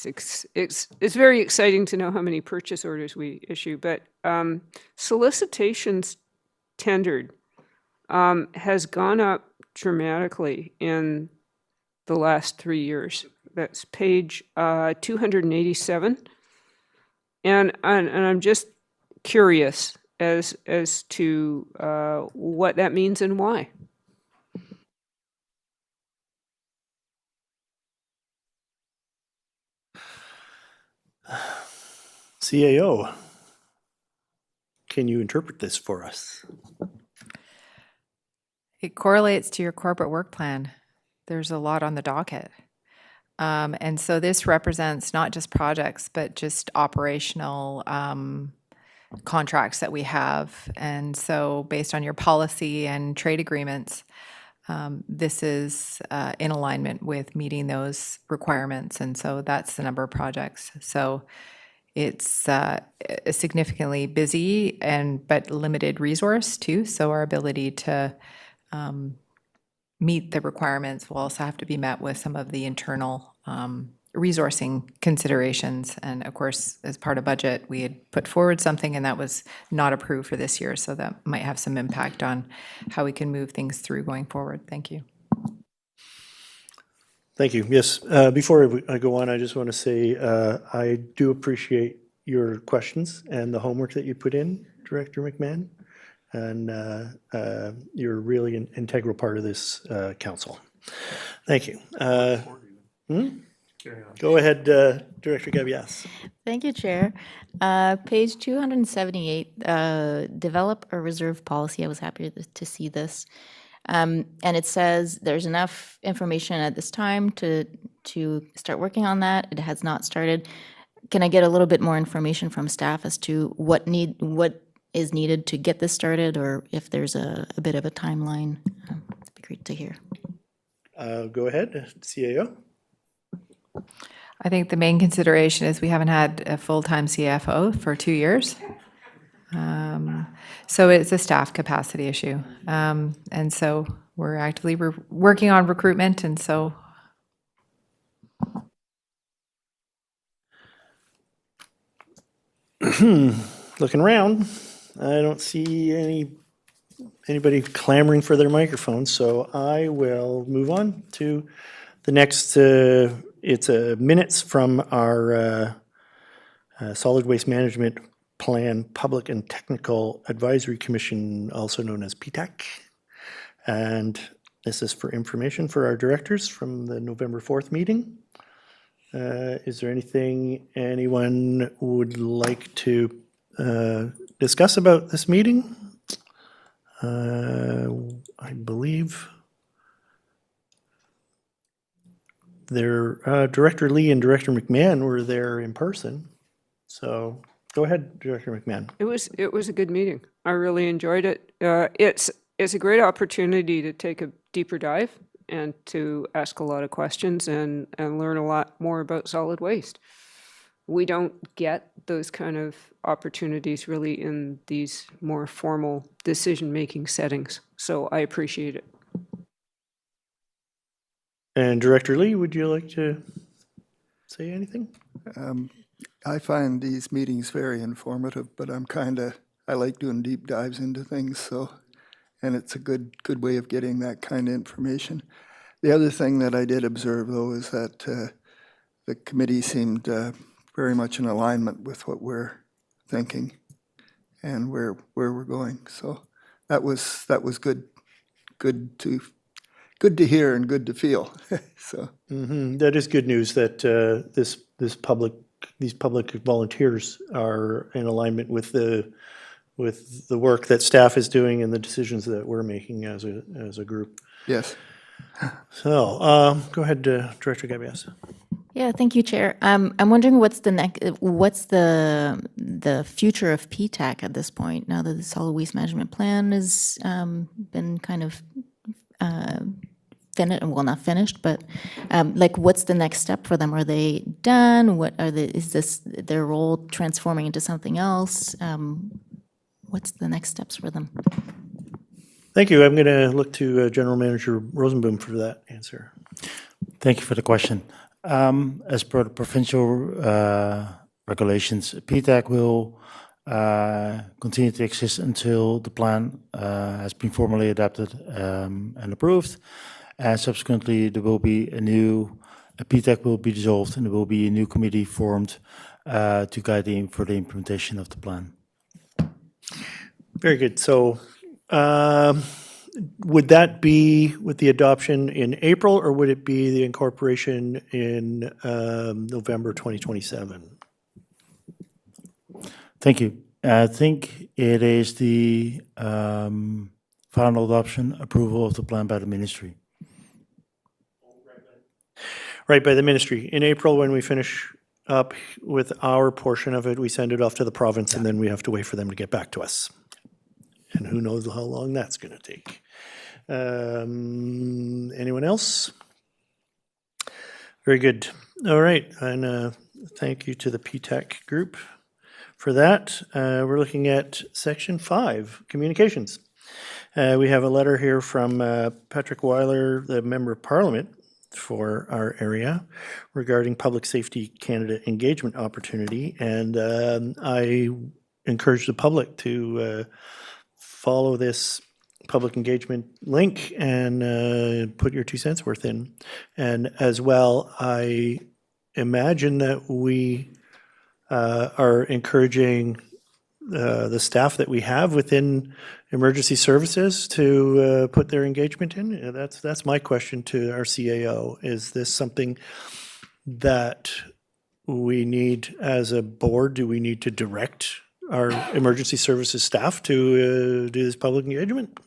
it's very exciting to know how many purchase orders we issue, but solicitations tendered has gone up dramatically in the last 3 years. That's page 287. And I'm just curious as to what that means and why. CAO, can you interpret this for us? It correlates to your corporate work plan. There's a lot on the docket. And so this represents not just projects, but just operational contracts that we have. And so based on your policy and trade agreements, this is in alignment with meeting those requirements. And so that's the number of projects. So it's significantly busy but limited resource too. So our ability to meet the requirements will also have to be met with some of the internal resourcing considerations. And of course, as part of budget, we had put forward something and that was not approved for this year. So that might have some impact on how we can move things through going forward. Thank you. Thank you. Yes, before I go on, I just want to say I do appreciate your questions and the homework that you put in, Director McMahon. And you're really an integral part of this council. Thank you. Go ahead, Director Gabias. Thank you, Chair. Page 278, develop a reserve policy. I was happy to see this. And it says there's enough information at this time to start working on that. It has not started. Can I get a little bit more information from staff as to what is needed to get this started, or if there's a bit of a timeline. It'd be great to hear. Go ahead, CAO. I think the main consideration is we haven't had a full-time CFO for 2 years. So it's a staff capacity issue. And so we're actively working on recruitment, and so Looking around, I don't see anybody clamoring for their microphone, so I will move on to the next. It's minutes from our Solid Waste Management Plan Public and Technical Advisory Commission, also known as PTAC. And this is for information for our directors from the November 4th meeting. Is there anything anyone would like to discuss about this meeting? I believe Director Lee and Director McMahon were there in person. So go ahead, Director McMahon. It was a good meeting. I really enjoyed it. It's a great opportunity to take a deeper dive and to ask a lot of questions and learn a lot more about solid waste. We don't get those kind of opportunities really in these more formal decision-making settings, so I appreciate it. And Director Lee, would you like to say anything? I find these meetings very informative, but I like doing deep dives into things, and it's a good way of getting that kind of information. The other thing that I did observe, though, is that the committee seemed very much in alignment with what we're thinking and where we're going. So that was good to hear and good to feel. So that is good news that these public volunteers are in alignment with the work that staff is doing and the decisions that we're making as a group. yes. So go ahead, Director Gabias. Yeah, thank you, Chair. I'm wondering what's the future of PTAC at this point, now that the solid waste management plan has been kind of not finished, but like what's the next step for them? Are they done? Is this their role transforming into something else? What's the next steps for them? Thank you. I'm going to look to General Manager Rosenboom for that answer. Thank you for the question. As per the provincial regulations, PTAC will continue to exist until the plan has been formally adopted and approved. And subsequently, there will be a PTAC will be dissolved, and there will be a new committee formed to guide for the implementation of the plan. Very good. So would that be with the adoption in April, or would it be the incorporation in November 2027? Thank you. I think it is the final adoption, approval of the plan by the ministry. Right, by the ministry. In April, when we finish up with our portion of it, we send it off to the province, and then we have to wait for them to get back to us. And who knows how long that's going to take. Anyone else? Very good. All right, and thank you to the PTAC group for that. We're looking at Section 5, Communications. We have a letter here from Patrick Weiler, the Member of Parliament for our area, regarding Public Safety Canada engagement opportunity. And I encourage the public to follow this public engagement link and put your 2 cents worth in. And as well, I imagine that we are encouraging the staff that we have within emergency services to put their engagement in. That's my question to our CAO. Is this something that we need as a board? Do we need to direct our emergency services staff to do this public engagement?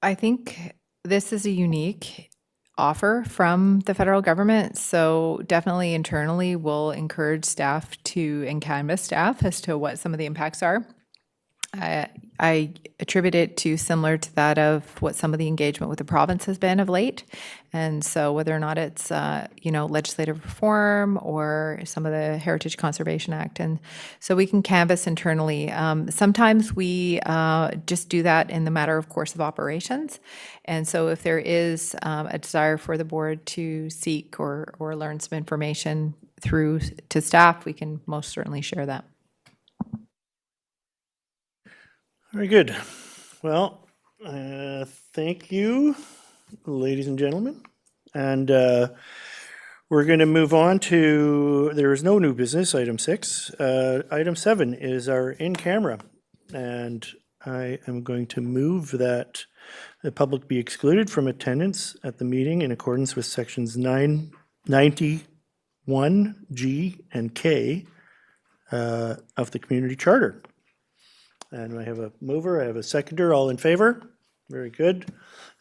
I think this is a unique offer from the federal government. So definitely internally, we'll encourage staff to, and canvas staff as to what some of the impacts are. I attribute it to similar to that of what some of the engagement with the province has been of late. And so whether or not it's, legislative reform or some of the Heritage Conservation Act. And so we can canvass internally. Sometimes we just do that in the matter of course of operations. And so if there is a desire for the board to seek or learn some information through to staff, we can most certainly share that. Very good. Well, thank you, ladies and gentlemen. And we're going to move on to, there is no new business, item 6. Item 7 is our in-camera. And I am going to move that the public be excluded from attendance at the meeting in accordance with sections 991 G and K of the community charter. And I have a mover, I have a seconder, all in favor? Very good.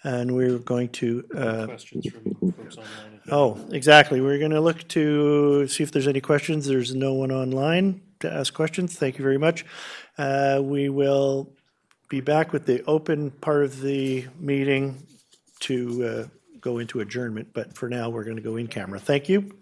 And we're going to, Questions from folks online? oh, exactly. We're going to look to see if there's any questions. There's no one online to ask questions. Thank you very much. We will be back with the open part of the meeting to go into adjournment, but for now, we're going to go in camera. Thank you.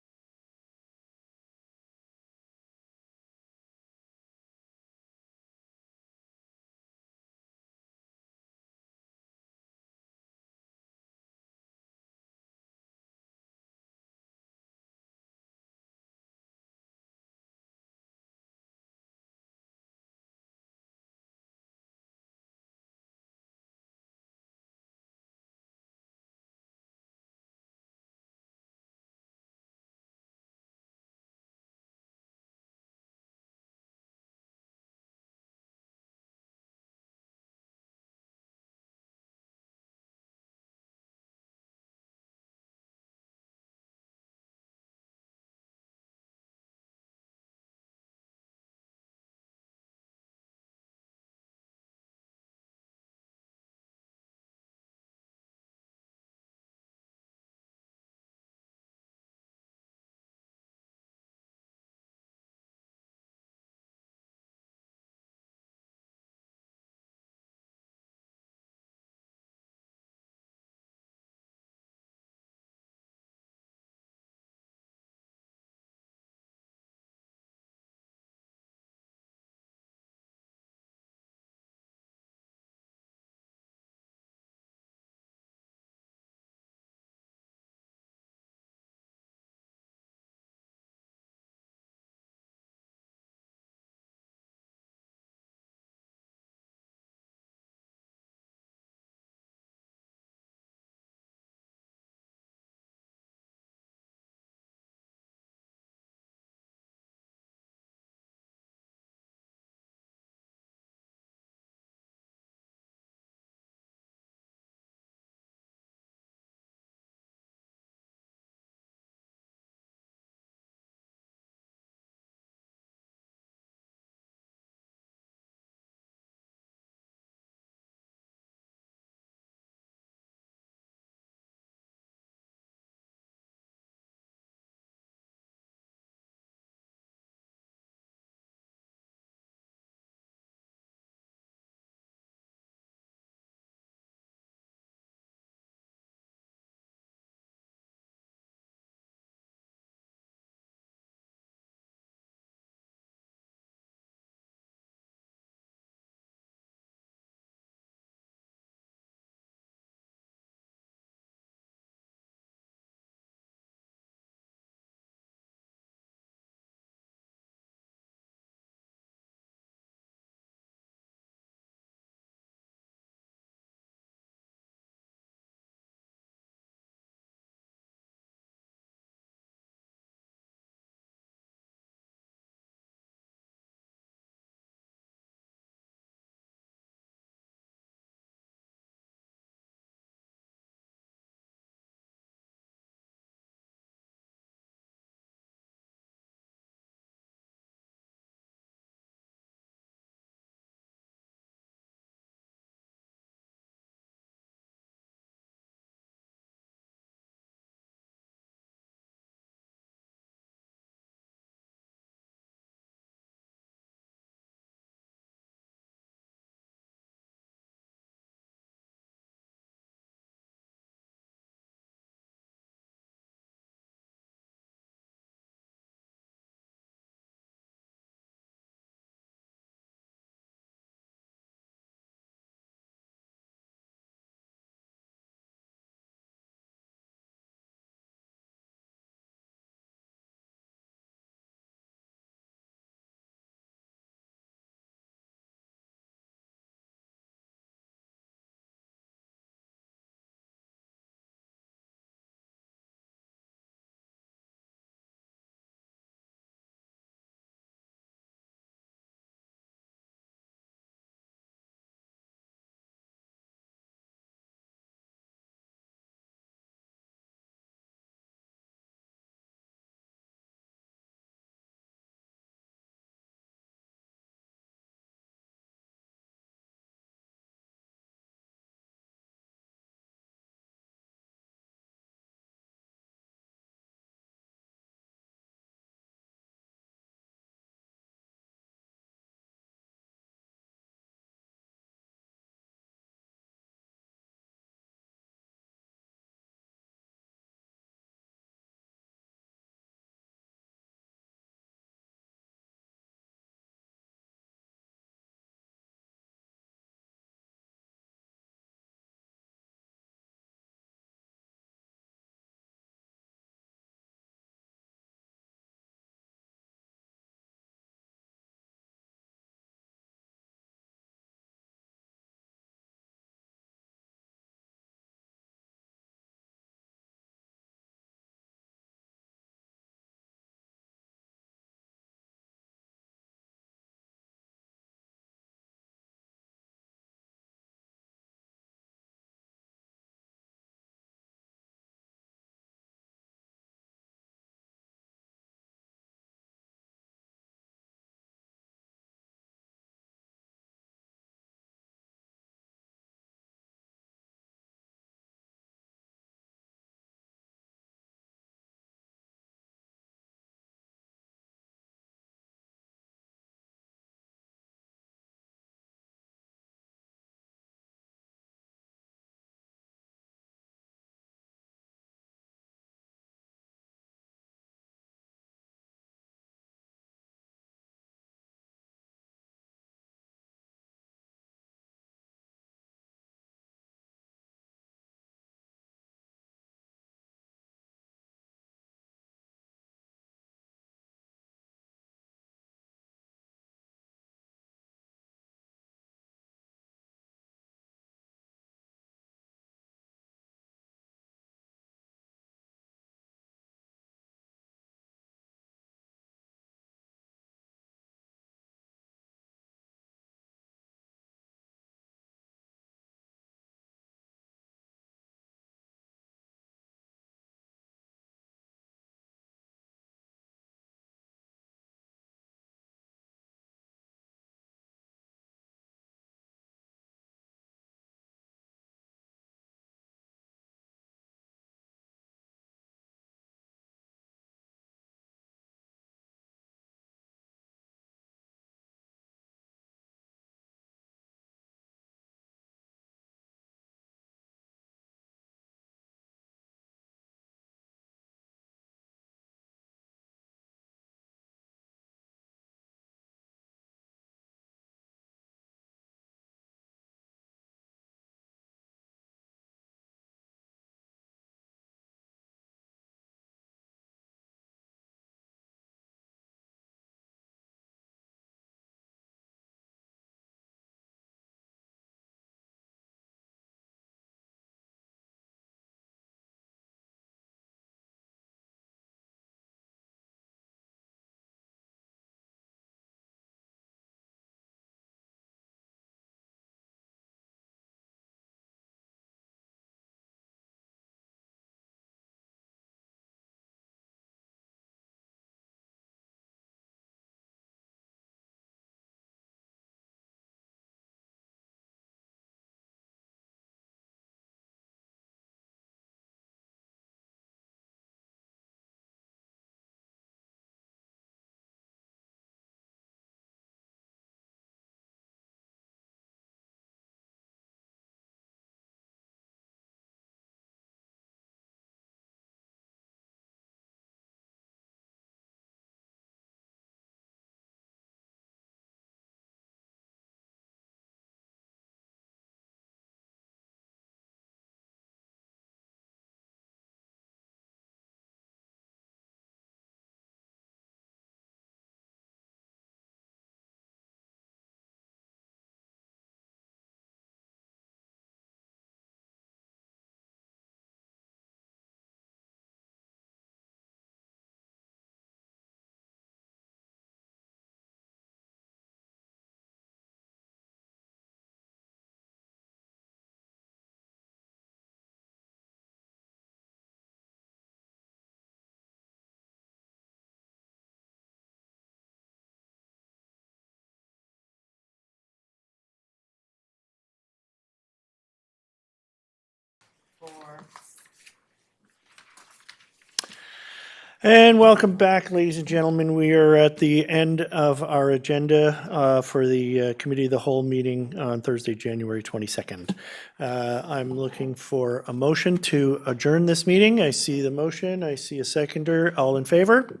And welcome back, ladies and gentlemen. We are at the end of our agenda for the Committee of the Whole meeting on Thursday, January 22nd. I'm looking for a motion to adjourn this meeting. I see the motion. I see a seconder. All in favor?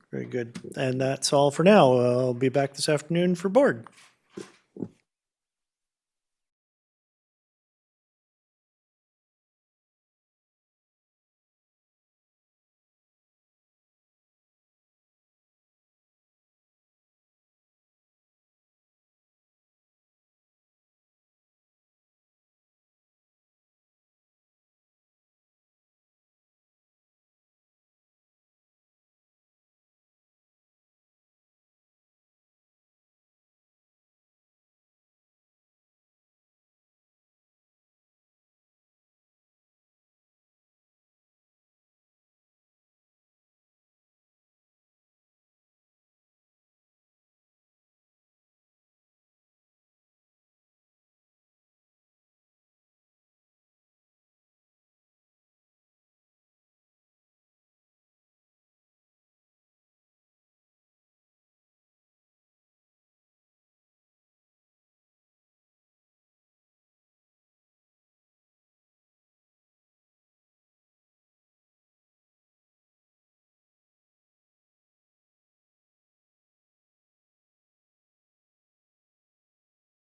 Very good. And that's all for now. I'll be back this afternoon for board.